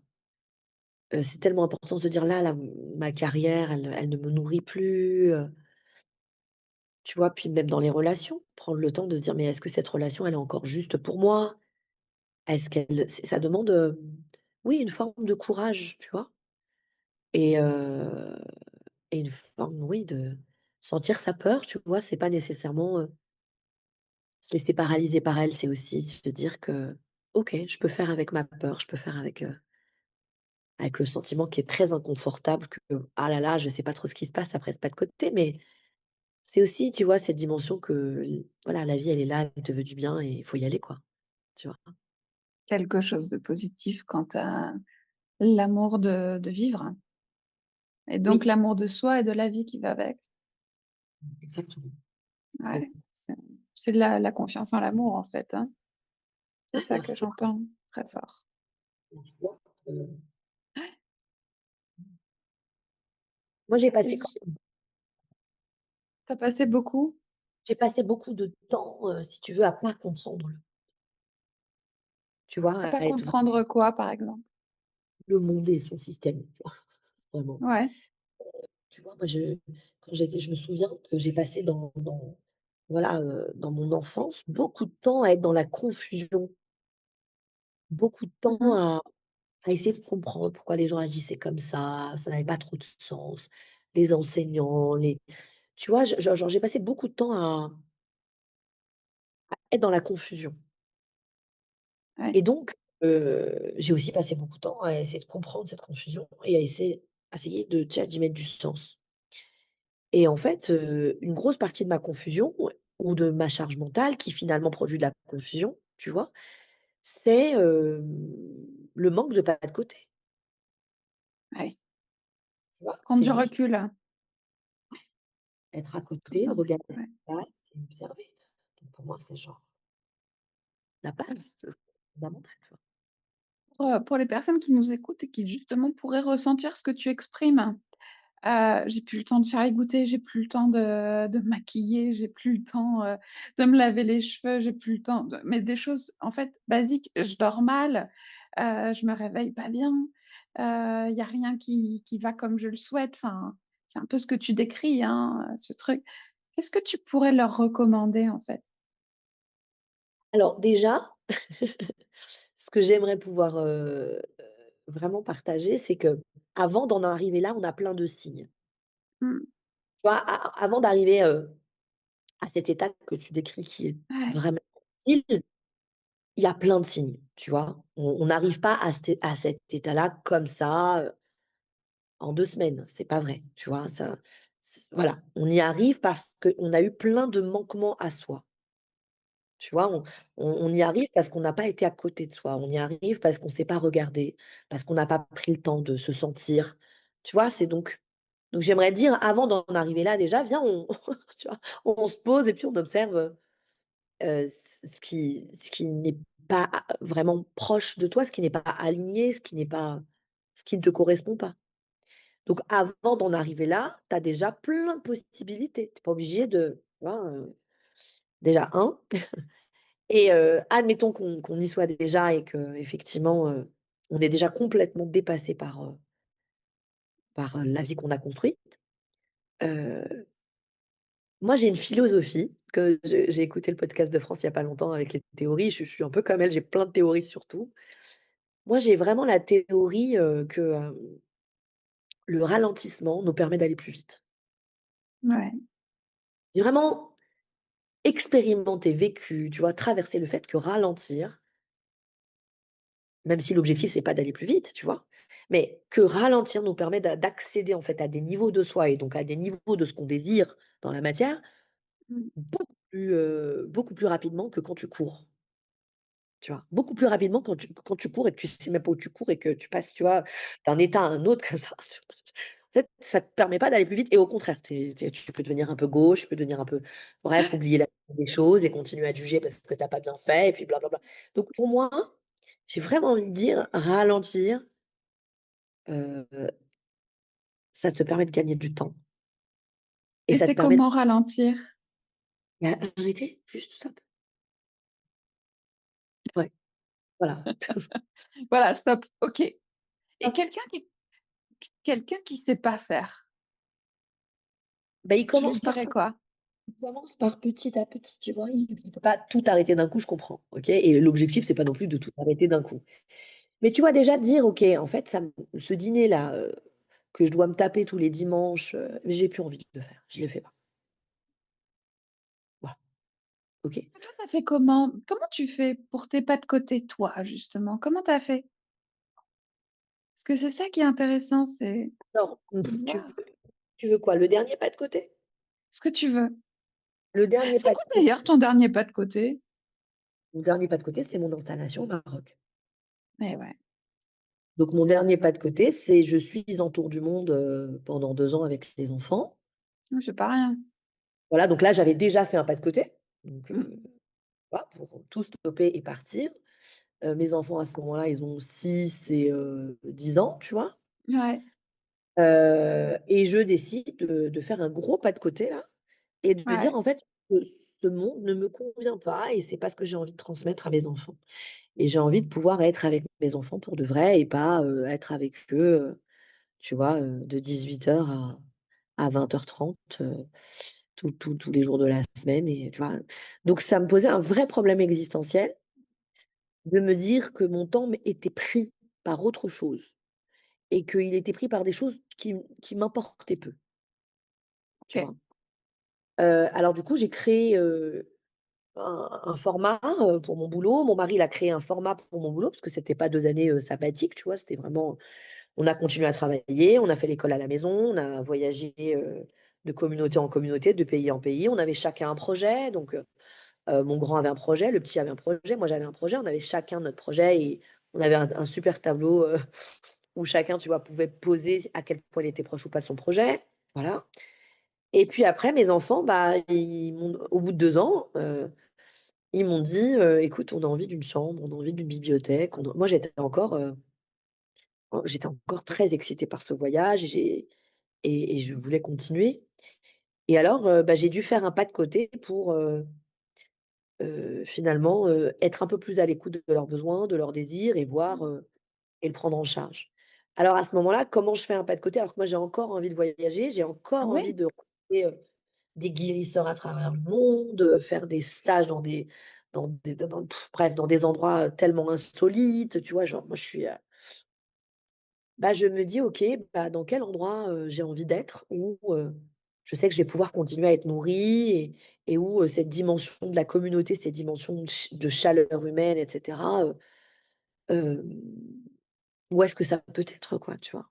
S2: c'est tellement important de se dire: «Là, ma carrière, elle ne me nourrit plus», tu vois? Puis même dans les relations, prendre le temps de se dire: «Mais est-ce que cette relation, elle est encore juste pour moi? Est-ce qu'elle» ça demande, oui, une forme de courage, tu vois? Et et une forme, oui, de sentir sa peur, tu vois? C'est pas nécessairement, se laisser paralyser par elle, c'est aussi se dire que: «OK, je peux faire avec ma peur, je peux faire avec le sentiment qui est très inconfortable que, ah là là, je sais pas trop ce qui se passe après ce pas de côté», mais c'est aussi, tu vois, cette dimension que voilà, la vie, elle est là, elle te veut du bien et il faut y aller, quoi, tu vois?
S3: quelque chose de positif quant à l'amour de vivre et donc
S2: Oui,
S3: l'amour de soi et de la vie qui va avec.
S2: exactement. Ouais,
S3: Ouais, c'est de la confiance en l'amour, en fait, hein. C'est ça
S2: la
S3: que
S2: foi,
S3: j'entends très fort.
S2: la foi, moi,
S3: Et tu passé beaucoup
S2: j'ai passé beaucoup de temps, si tu veux, à pas comprendre, tu vois,
S3: à pas
S2: à être
S3: comprendre quoi, par exemple?
S2: le monde et son système, tu vois? Vraiment.
S3: Ouais.
S2: Tu vois, moi, je me souviens que j'ai passé voilà, dans mon enfance, beaucoup de temps à être dans la confusion, beaucoup de temps
S3: Mmh.
S2: à essayer de comprendre pourquoi les gens agissaient comme ça n'avait pas trop de sens. Les enseignants, tu vois? Genre, j'ai passé beaucoup de temps à être dans la confusion,
S3: Ouais.
S2: et donc j'ai aussi passé beaucoup de temps à essayer de comprendre cette confusion et à essayer de, tu vois, d'y mettre du sens. Et en fait, une grosse partie de ma confusion ou de ma charge mentale qui finalement produit de la confusion, tu vois? C'est, le manque de pas de côté,
S3: Ouais.
S2: tu vois?
S3: Prendre
S2: C'est
S3: du
S2: juste
S3: recul,
S2: être à
S3: tout
S2: côté,
S3: simple.
S2: regarder ce
S3: Ouais.
S2: qui se passe et observer. Donc pour moi, c'est genre la base, fondamental, tu vois?
S3: pour les personnes qui nous écoutent et qui justement pourraient ressentir ce que tu exprimes. J'ai plus le temps de faire les goûters, j'ai plus le temps de me maquiller, j'ai plus le temps, de me laver les cheveux, j'ai plus le temps de mais des choses, en fait, basiques. Je dors mal, je me réveille pas bien, il y a rien qui va comme je le souhaite. Enfin, c'est un peu ce que tu décris, hein, ce truc. Qu'est-ce que tu pourrais leur recommander, en fait?
S2: Alors déjà, ce que j'aimerais pouvoir, vraiment partager, c'est qu'avant d'en arriver là, on a plein de signes.
S3: Mmh,
S2: Tu vois? A avant d'arriver, à cet état que tu décris qui est
S3: ouais,
S2: vraiment difficile, il y a plein de signes, tu vois? On n'arrive pas à cet état-là comme ça, en 2 semaines, c'est pas vrai, tu vois? Ça voilà, on y arrive parce qu'on a eu plein de manquements à soi. Tu vois? On y arrive parce qu'on n'a pas été à côté de soi. On y arrive parce qu'on s'est pas regardé, parce qu'on n'a pas pris le temps de se sentir. Tu vois? C'est donc j'aimerais dire avant d'en arriver là déjà, viens on tu vois? On se pose et puis on observe, ce qui n'est pas vraiment proche de toi, ce qui n'est pas aligné, ce qui ne te correspond pas. Donc avant d'en arriver là, tu as déjà plein de possibilités. Tu es pas obligé de tu vois, déjà un. Et admettons qu'on y soit déjà et qu'effectivement, on est déjà complètement dépassé par la vie qu'on a construite. Heu, Moi, j'ai une philosophie que j'ai écouté le podcast de France il y a pas longtemps avec les théories, je suis un peu comme elle, j'ai plein de théories sur tout. Moi, j'ai vraiment la théorie, que, le ralentissement nous permet d'aller plus vite.
S3: ouais.
S2: J'ai vraiment expérimenté, vécu, tu vois, traversé le fait que ralentir. Même si l'objectif, c'est pas d'aller plus vite, tu vois? Mais que ralentir nous permet d'accéder, en fait, à des niveaux de soi et donc à des niveaux de ce qu'on désire dans la matière,
S3: Mmh.
S2: beaucoup plus rapidement que quand tu cours, tu vois? Beaucoup plus rapidement quand tu cours et que tu sais même pas où tu cours et que tu passes, tu vois, d'un état à un autre comme ça. En fait, ça te permet pas d'aller plus vite et au contraire, tu peux devenir un peu gauche, tu peux devenir un peu bref, oublier la des choses et continuer à te juger parce que tu as pas bien fait et puis blablabla. Donc pour moi, j'ai vraiment envie de dire ralentir. Heu, Ça te permet de gagner du temps et
S3: Et
S2: ça te
S3: c'est
S2: permet
S3: comment ralentir?
S2: arrêter, juste stop. Ouais, voilà.
S3: Voilà, stop, OK. Et
S2: Stop.
S3: quelqu'un qui sait pas faire,
S2: Bah,
S3: tu lui dirais quoi?
S2: il commence par petit à petit, tu vois? Il peut pas tout arrêter d'un coup, je comprends, OK? Et l'objectif, c'est pas non plus de tout arrêter d'un coup. Mais tu vois, déjà dire: «OK, en fait, ce dîner-là, que je dois me taper tous les dimanches, j'ai plus envie de le faire, je le fais pas». Voilà, OK?
S3: Et toi, tu as fait comment? Comment tu fais pour tes pas de côté, toi, justement? Comment tu as fait? Parce que c'est ça qui est intéressant,
S2: Alors,
S3: c'est de voir
S2: tu veux quoi? Le dernier pas de côté?
S3: ce que tu veux.
S2: Le dernier
S3: C'est
S2: pas de
S3: quoi
S2: côté
S3: d'ailleurs ton dernier pas de côté?
S2: Mon dernier pas de côté, c'est mon installation au Maroc.
S3: Eh ouais,
S2: Donc mon dernier pas de côté, c'est je suis en tour du monde, pendant 2 ans avec les enfants.
S3: c'est pas rien.
S2: Voilà, donc là, j'avais déjà fait un pas de côté, donc
S3: Mmh.
S2: voilà, pour tout stopper et partir. Mes enfants à ce moment-là, ils ont 6 et 10 ans, tu vois?
S3: Ouais,
S2: Et je décide de faire un gros pas de côté là et de dire:
S3: ouais,
S2: «En fait, ce monde ne me convient pas et c'est pas ce que j'ai envie de transmettre à mes enfants et j'ai envie de pouvoir être avec mes enfants pour de vrai et pas, être avec eux, tu vois, de 18:00 à 20:30, tous les jours de la semaine et tu vois? Donc ça me posait un vrai problème existentiel de me dire que mon temps était pris par autre chose et qu'il était pris par des choses qui m'importaient peu, tu
S3: OK.
S2: vois? Alors du coup, j'ai créé, un format, pour mon boulot. Mon mari, il a créé un format pour mon boulot parce que c'était pas 2 années, sabbatiques, tu vois? C'était vraiment on a continué à travailler, on a fait l'école à la maison, on a voyagé, de communauté en communauté, de pays en pays. On avait chacun un projet, donc mon grand avait un projet, le petit avait un projet, moi j'avais un projet. On avait chacun notre projet et on avait un super tableau, où chacun, tu vois, pouvait poser à quel point il était proche ou pas de son projet, voilà. Et puis après mes enfants, bah, ils m'ont au bout de 2 ans, Ils m'ont dit, «Écoute, on a envie d'une chambre, on a envie d'une bibliothèque». On a Moi, j'étais encore très excitée par ce voyage et je voulais continuer et alors, bah, j'ai dû faire un pas de côté pour, finalement, être un peu plus à l'écoute de leurs besoins, de leurs désirs et voir, et le prendre en charge. Alors à ce moment-là, comment je fais un pas de côté? Alors que moi j'ai encore envie de voyager, j'ai encore envie
S3: Oui,
S2: de rencontrer, des guérisseurs à travers le monde, faire des stages bref, dans des endroits, tellement insolites, tu vois? Genre moi je suis, bah, je me dis: «OK, bah, dans quel endroit, j'ai envie d'être où, je sais que je vais pouvoir continuer à être nourrie et où, cette dimension de la communauté, cette dimension de chaleur humaine et cetera, hem, où est-ce que ça peut être quoi?» Tu vois?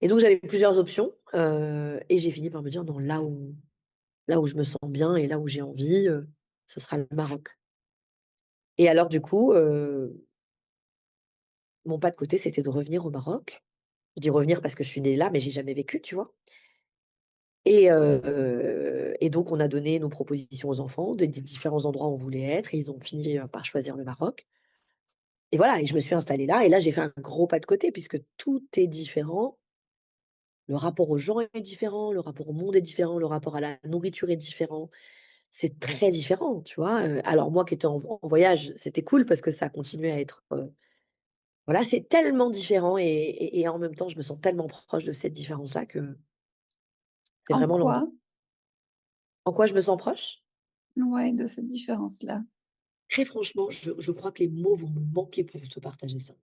S2: Et donc j'avais plusieurs options, et j'ai fini par me dire: «Non, là où je me sens bien et là où j'ai envie, ce sera le Maroc». Et alors du coup, mon pas de côté, c'était de revenir au Maroc. Je dis revenir parce que je suis née là, mais j'ai jamais vécu, tu vois? Et donc on a donné nos propositions aux enfants des différents endroits où on voulait être et ils ont fini, par choisir le Maroc. Et voilà, et je me suis installée là et là j'ai fait un gros pas de côté puisque tout est différent. Le rapport aux gens est différent, le rapport au monde est différent, le rapport à la nourriture est différent. C'est très différent, tu vois? Alors moi qui étais en voyage, c'était cool parce que ça continuait à être, voilà, c'est tellement différent et en même temps, je me sens tellement proche de cette différence-là que c'est
S3: en
S2: vraiment l'endroit.
S3: quoi?
S2: En quoi je me sens proche?
S3: Ouais, de cette différence-là.
S2: Très franchement, je crois que les mots vont me manquer pour te partager ça.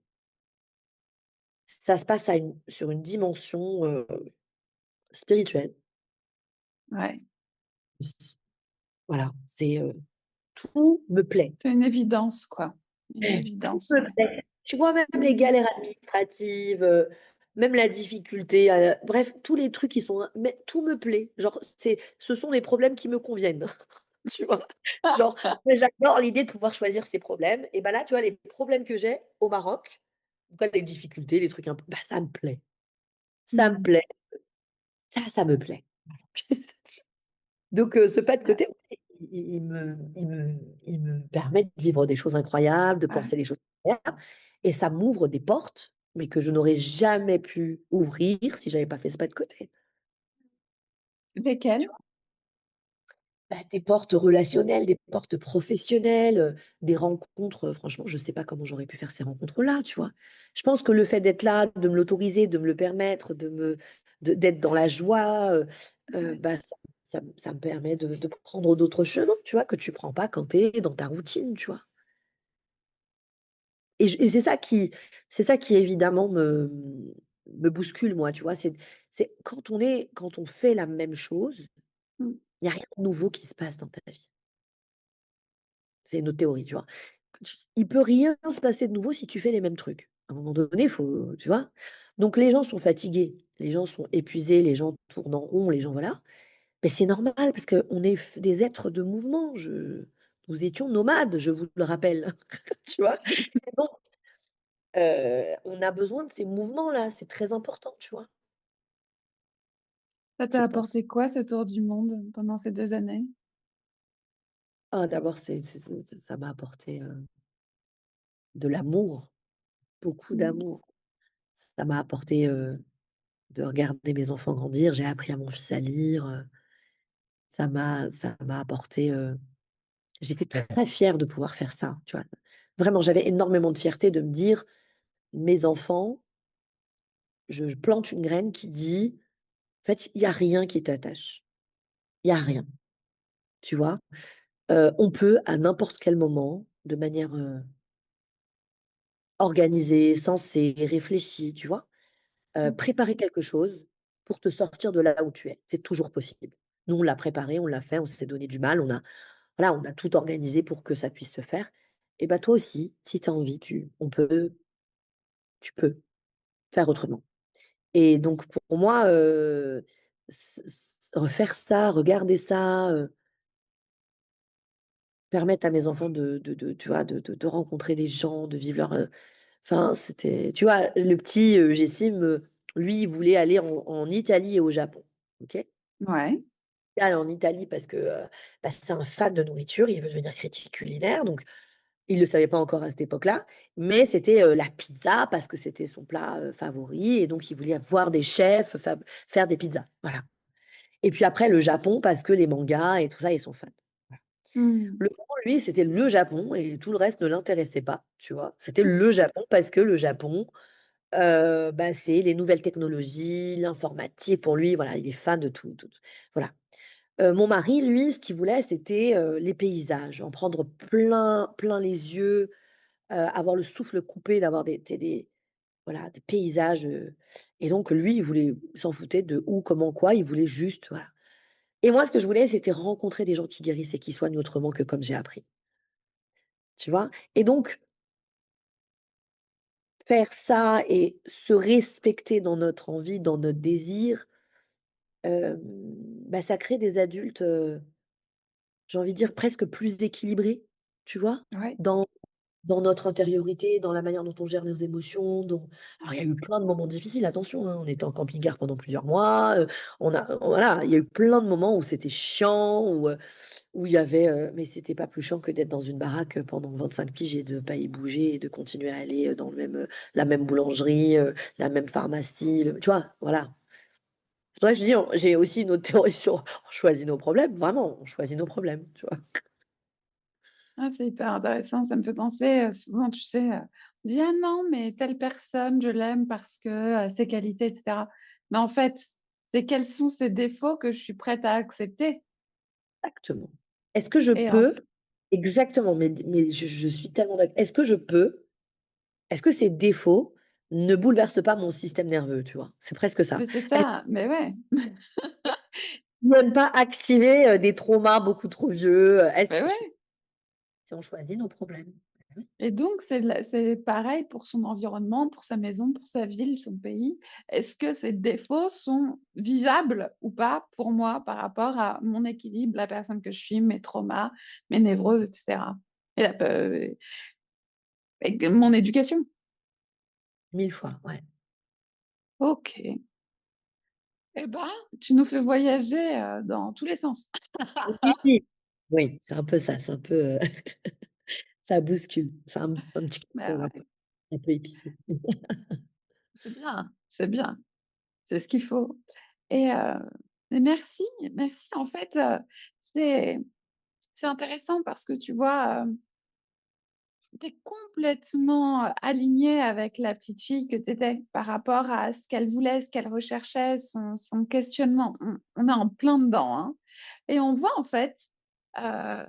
S2: Ça se passe sur une dimension, spirituelle.
S3: Ouais,
S2: S Voilà, tout me plaît.
S3: c'est une évidence, quoi. Une
S2: Tout
S3: évidence,
S2: me plaît. Tu vois, même les galères administratives, même la difficulté, bref, tous les trucs qui sont mais tout me plaît. Genre, ce sont des problèmes qui me conviennent, tu vois? Genre, moi, j'adore l'idée de pouvoir choisir ses problèmes et bah, là, tu vois, les problèmes que j'ai au Maroc, en tout cas les difficultés, les trucs un peu, bah, ça me plaît. Ça me
S3: Mmh.
S2: plaît, ça me plaît. Donc ce pas de
S3: Ouais,
S2: côté, il me permet de vivre des choses incroyables, de
S3: ouais.
S2: penser des choses incroyables et ça m'ouvre des portes, mais que je n'aurais jamais pu ouvrir si j'avais pas fait ce pas de côté. Tu
S3: Lesquelles?
S2: vois? Bah, des portes relationnelles, des portes professionnelles, des rencontres, franchement, je sais pas comment j'aurais pu faire ces rencontres-là, tu vois? Je pense que le fait d'être là, de me l'autoriser, de me le permettre, d'être dans la joie,
S3: Ouais.
S2: bah, ça me permet de prendre d'autres chemins, tu vois? Que tu prends pas quand tu es dans ta routine, tu vois? Et c'est ça qui évidemment me bouscule moi, tu vois? C'est quand on fait la même chose,
S3: Mmh.
S2: il y a rien de nouveau qui se passe dans ta vie. C'est notre théorie, tu vois? Il peut rien se passer de nouveau si tu fais les mêmes trucs. À un moment donné, il faut, tu vois? Donc les gens sont fatigués, les gens sont épuisés, les gens tournent en rond, les gens voilà. Mais c'est normal parce qu'on est des êtres de mouvement. Nous étions nomades, je vous le rappelle, tu vois? Et donc, on a besoin de ces mouvements-là, c'est très important, tu vois?
S3: Ça
S2: Je
S3: t'a
S2: pense.
S3: apporté quoi ce tour du monde pendant ces 2 années?
S2: Ah d'abord ça m'a apporté, de l'amour, beaucoup
S3: Mmh.
S2: d'amour. Ça m'a apporté, de regarder mes enfants grandir. J'ai appris à mon fils à lire, ça m'a apporté, j'étais très fière de pouvoir faire ça, tu vois? Vraiment, j'avais énormément de fierté de me dire: «Mes enfants, je plante une graine qui dit: "En fait, il y a rien qui t'attache. Il y a rien", tu vois? On peut à n'importe quel moment, de manière, organisée, sensée, réfléchie, tu vois?
S3: Mmh.
S2: Préparer quelque chose pour te sortir de là où tu es. C'est toujours possible. Nous, on l'a préparé, on l'a fait, on s'est donné du mal, voilà, on a tout organisé pour que ça puisse se faire. Et bah, toi aussi, si tu as envie, tu peux faire autrement. Et donc pour moi, refaire ça, regarder ça, permettre à mes enfants tu vois, de rencontrer des gens, de vivre enfin, c'était tu vois, le petit, Gessim, lui, il voulait aller en Italie et au Japon, OK?
S3: Ouais.
S2: aller en Italie parce que, bah, c'est un fan de nourriture, il veut devenir critique culinaire, donc il le savait pas encore à cette époque-là, mais c'était, la pizza parce que c'était son plat, favori et donc il voulait voir des chefs faire des pizzas, voilà. Et puis après le Japon parce que les mangas et tout ça, ils sont fans. Voilà.
S3: Mmh.
S2: Le Japon, lui, c'était le Japon et tout le reste ne l'intéressait pas, tu vois? C'était le Japon parce que le Japon, bah, c'est les nouvelles technologies, l'informatique. Pour lui, voilà, il est fan de tout voilà. Mon mari, lui, ce qu'il voulait, c'était, les paysages, en prendre plein les yeux, avoir le souffle coupé, d'avoir des tu sais, des voilà, des paysages, et donc lui, il s'en foutait de où, comment, quoi, il voulait juste voilà. Et moi, ce que je voulais, c'était rencontrer des gens qui guérissent et qui soignent autrement que comme j'ai appris, tu vois? Et donc faire ça et se respecter dans notre envie, dans notre désir, hem, bah, ça crée des adultes, j'ai envie de dire presque plus équilibrés, tu vois?
S3: Ouais.
S2: Dans Dans notre intériorité, dans la manière dont on gère nos émotions, alors il y a eu plein de moments difficiles, attention, hein, on était en camping-car pendant plusieurs mois, voilà, il y a eu plein de moments où c'était chiant, où il y avait, mais c'était pas plus chiant que d'être dans une baraque, pendant 25 piges et de pas y bouger et de continuer à aller, dans la même boulangerie, la même pharmacie, tu vois? Voilà. C'est pour ça que je dis j'ai aussi une autre théorie sur on choisit nos problèmes, vraiment, on choisit nos problèmes, tu vois?
S3: Ah, c'est hyper intéressant. Ça me fait penser, souvent, tu sais, on dit: «Ah non, mais telle personne, je l'aime parce que, ses qualités» et cetera. Mais en fait, c'est quels sont ses défauts que je suis prête à accepter
S2: Exactement. Est-ce que je
S3: et en
S2: peux exactement, mais je suis tellement est-ce que je peux est-ce que ces défauts ne bouleversent pas mon système nerveux, tu vois? C'est presque ça.
S3: mais c'est
S2: Est-ce
S3: ça, mais ouais,
S2: qu'ils viennent pas activer, des traumas beaucoup trop vieux? Est-ce
S3: mais
S2: que
S3: ouais
S2: si on choisit nos problèmes. Bah oui.
S3: et donc c'est pareil pour son environnement, pour sa maison, pour sa ville, son pays. Est-ce que ces défauts sont vivables ou pas pour moi par rapport à mon équilibre, la personne que je suis, mes traumas, mes névroses et cetera et la pe et que mon éducation?
S2: 1000 fois, ouais.
S3: OK. Eh ben, tu nous fais voyager, dans tous les sens.
S2: Oui, oui, c'est un peu ça, c'est un peu, ça bouscule, c'est un petit
S3: Bah,
S2: cocktail
S3: ouais,
S2: un peu épicé.
S3: c'est bien, c'est ce qu'il faut et merci, merci en fait, c'est c'est intéressant parce que tu vois, tu es complètement, alignée avec la petite fille que tu étais par rapport à ce qu'elle voulait, ce qu'elle recherchait, son questionnement. On est en plein dedans, hein et on voit en fait, heu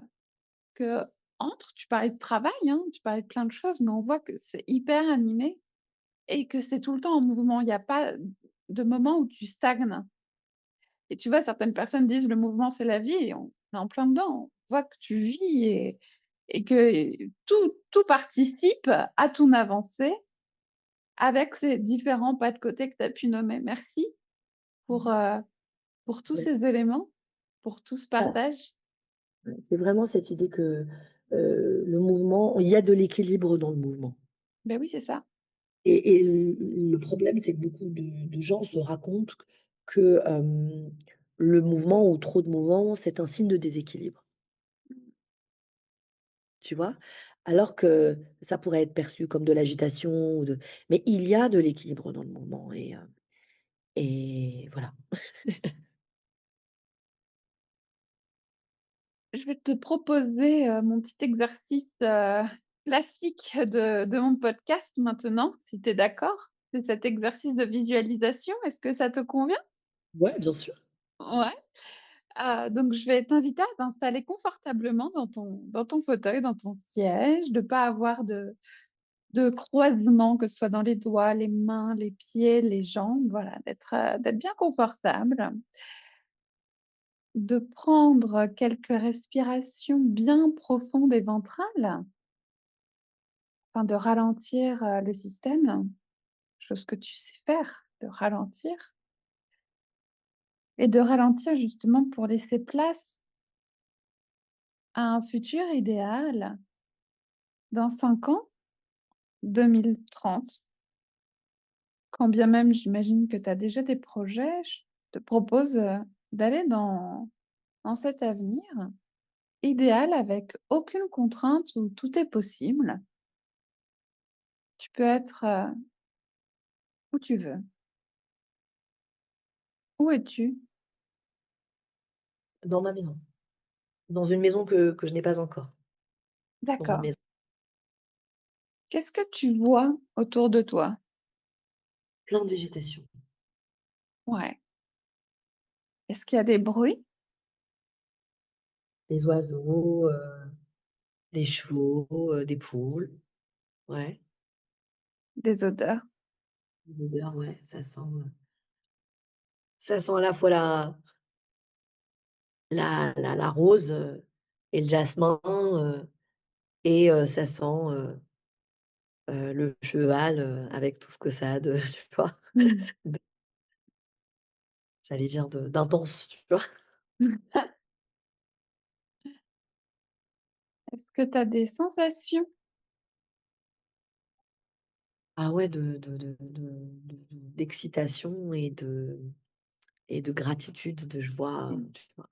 S3: qu'entre tu parlais de travail, hein, tu parlais de plein de choses, mais on voit que c'est hyper animé et que c'est tout le temps en mouvement. Il y a pas de moment où tu stagnes et tu vois, certaines personnes disent: «Le mouvement, c'est la vie» et on est en plein dedans. On voit que tu vis et que tout participe à ton avancée avec ces différents pas de côté que tu as pu nommer. Merci pour, heu, pour tous
S2: Ouais.
S3: ces éléments, pour tout ce
S2: Ah,
S3: partage.
S2: ouais, c'est vraiment cette idée que, le mouvement il y a de l'équilibre dans le mouvement.
S3: Ben oui, c'est ça.
S2: Et le problème, c'est que beaucoup de gens se racontent que, le mouvement ou trop de mouvement, c'est un signe de déséquilibre, tu vois? Alors que ça pourrait être perçu comme de l'agitation ou mais il y a de l'équilibre dans le mouvement et voilà.
S3: Je vais te proposer, mon petit exercice, classique de mon podcast maintenant, si tu es d'accord? C'est cet exercice de visualisation, est-ce que ça te convient?
S2: Ouais, bien sûr.
S3: Ouais, donc je vais t'inviter à t'installer confortablement dans ton fauteuil, dans ton siège, de pas avoir de croisement, que ce soit dans les doigts, les mains, les pieds, les jambes, voilà, d'être bien confortable, de prendre quelques respirations bien profondes et ventrales. Enfin, de ralentir, le système, chose que tu sais faire, de ralentir et de ralentir justement pour laisser place à un futur idéal dans 5 ans, 2030. Quand bien même j'imagine que tu as déjà des projets, je te propose, d'aller dans cet avenir idéal avec aucune contrainte où tout est possible. Tu peux être où tu veux. Où es-tu?
S2: Dans ma maison. Dans une maison que je n'ai pas encore. Dans une
S3: D'accord.
S2: maison
S3: Qu'est-ce que tu vois autour de toi?
S2: plein de végétation.
S3: Ouais. Est-ce qu'il y a des bruits,
S2: Des oiseaux, des chevaux, des poules. Ouais,
S3: des odeurs?
S2: des odeurs, ouais, ça sent à la fois la rose, et le jasmin, et ça sent, le cheval, avec tout ce que ça a de tu vois?
S3: Mmh.
S2: De J'allais dire d'intense, tu vois?
S3: Est-ce que tu as des sensations?
S2: Ah ouais, d'excitation et de gratitude, de joie,
S3: Mmh.
S2: tu vois?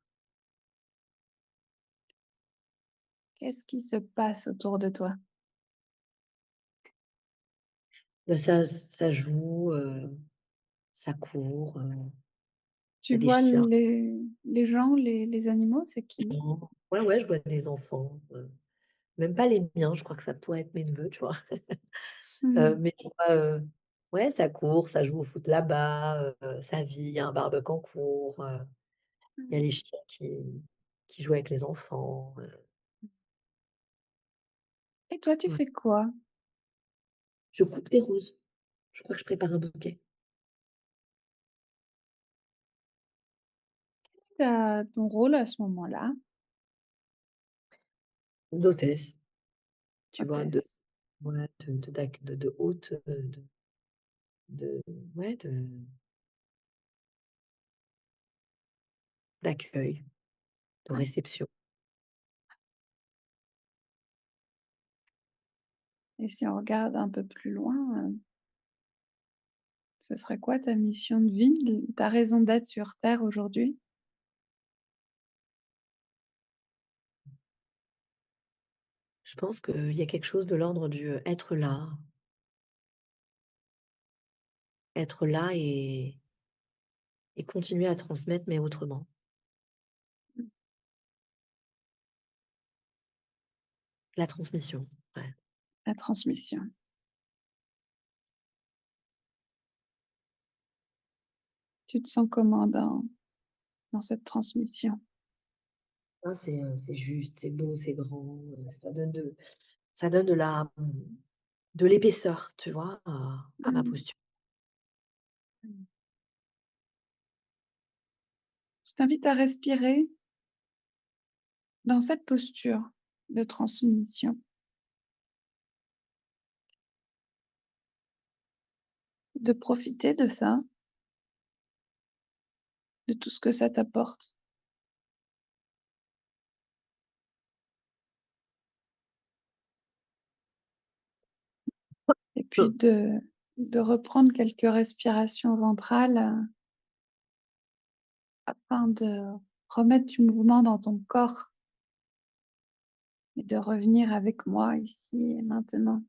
S3: Qu'est-ce qui se passe autour de toi?
S2: Bah, ça joue, ça court, il y
S3: Tu
S2: a des
S3: vois
S2: chiens.
S3: les gens, les animaux, c'est qui?
S2: Ouais, ouais, je vois des enfants, même pas les miens, je crois que ça pourrait être mes neveux, tu vois?
S3: Mmh.
S2: Mais je vois, ouais, ça court, ça joue au foot là-bas, ça vit, il y a un barbecue en cours, il y a
S3: Mmh.
S2: les chiens qui jouent avec les enfants,
S3: Et toi, tu
S2: ouais.
S3: fais quoi?
S2: Je coupe des roses. Je crois que je prépare un bouquet.
S3: Tu ton rôle à ce moment-là?
S2: D'hôtesse, tu vois? De
S3: Hôtesse.
S2: Ouais, de hôte, de ouais, d'accueil, de
S3: Ouais.
S2: réception.
S3: Et si on regarde un peu plus loin, ce serait quoi ta mission de vie, ta raison d'être sur terre aujourd'hui?
S2: Je pense qu'il y a quelque chose de l'ordre du, être là et continuer à transmettre, mais autrement.
S3: Mmh.
S2: La transmission, ouais.
S3: La transmission. Tu te sens comment dans cette transmission?
S2: Ah, c'est juste, c'est beau, c'est grand, ça donne de l'épaisseur, tu vois, à ma
S3: Mmh.
S2: posture.
S3: Mmh. Je t'invite à respirer dans cette posture de transmission, de profiter de ça, de tout ce que ça t'apporte et puis
S2: Mmh.
S3: de reprendre quelques respirations ventrales, afin de remettre du mouvement dans ton corps et de revenir avec moi ici et maintenant.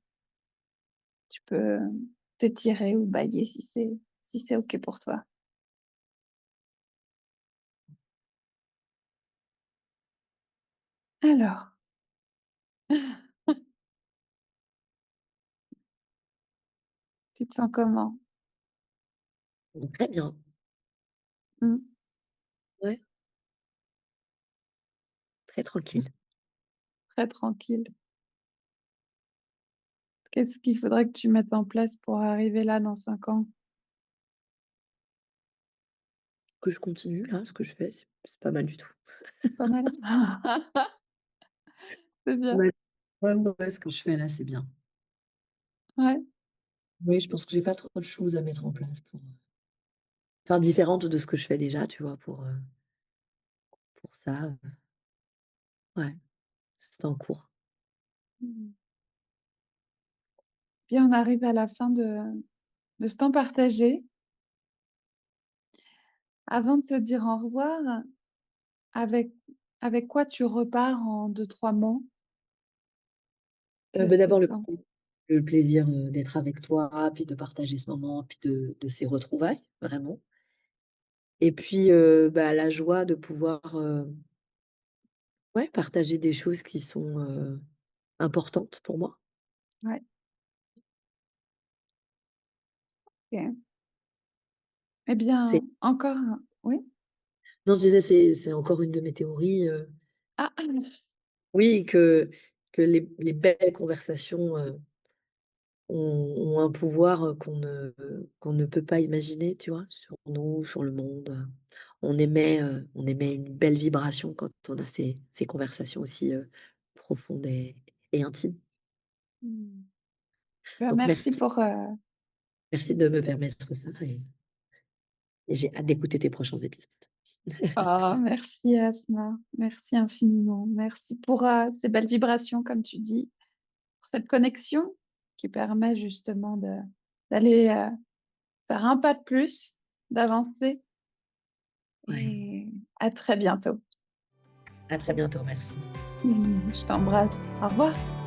S3: Tu peux t'étirer ou bâiller si c'est OK pour toi. Alors, tu te sens comment?
S2: Très bien,
S3: Mmh,
S2: ouais, très tranquille.
S3: très tranquille. Qu'est-ce qu'il faudrait que tu mettes en place pour arriver là dans 5 ans?
S2: Que je continue là, ce que je fais, c'est pas mal du tout.
S3: Pas mal? C'est bien.
S2: Ouais, ouais, ouais, ouais, ce que je fais là, c'est bien.
S3: Ouais.
S2: Oui, je pense que j'ai pas trop de choses à mettre en place enfin différentes de ce que je fais déjà, tu vois? Pour ça, ouais, c'est en cours.
S3: Mmh. Bien, on arrive à la fin de ce temps partagé. Avant de se dire au revoir, avec avec quoi tu repars en 2-3 mots de
S2: Bah,
S3: ce
S2: d'abord
S3: temps?
S2: le plaisir, d'être avec toi, puis de partager ce moment, puis de ces retrouvailles, vraiment. Et puis, bah, la joie de pouvoir, ouais, partager des choses qui sont, importantes pour moi.
S3: Ouais, OK. Eh
S2: C'est
S3: bien, encore un oui?
S2: non, je disais, c'est encore une de mes théories,
S3: Ah!
S2: oui, que les belles conversations, ont un pouvoir, qu'on ne peut pas imaginer, tu vois? Sur nous, sur le monde, on émet une belle vibration quand on a ces conversations aussi, profondes et intimes.
S3: Mmh. Bah,
S2: Donc
S3: merci pour,
S2: merci de me permettre ça et j'ai hâte d'écouter tes prochains épisodes.
S3: oh, merci Asma, merci infiniment. Merci pour, ces belles vibrations comme tu dis, pour cette connexion qui permet justement d'aller, faire un pas de plus, d'avancer
S2: Ouais,
S3: et à très bientôt.
S2: à très bientôt, merci.
S3: Je t'embrasse. Au revoir.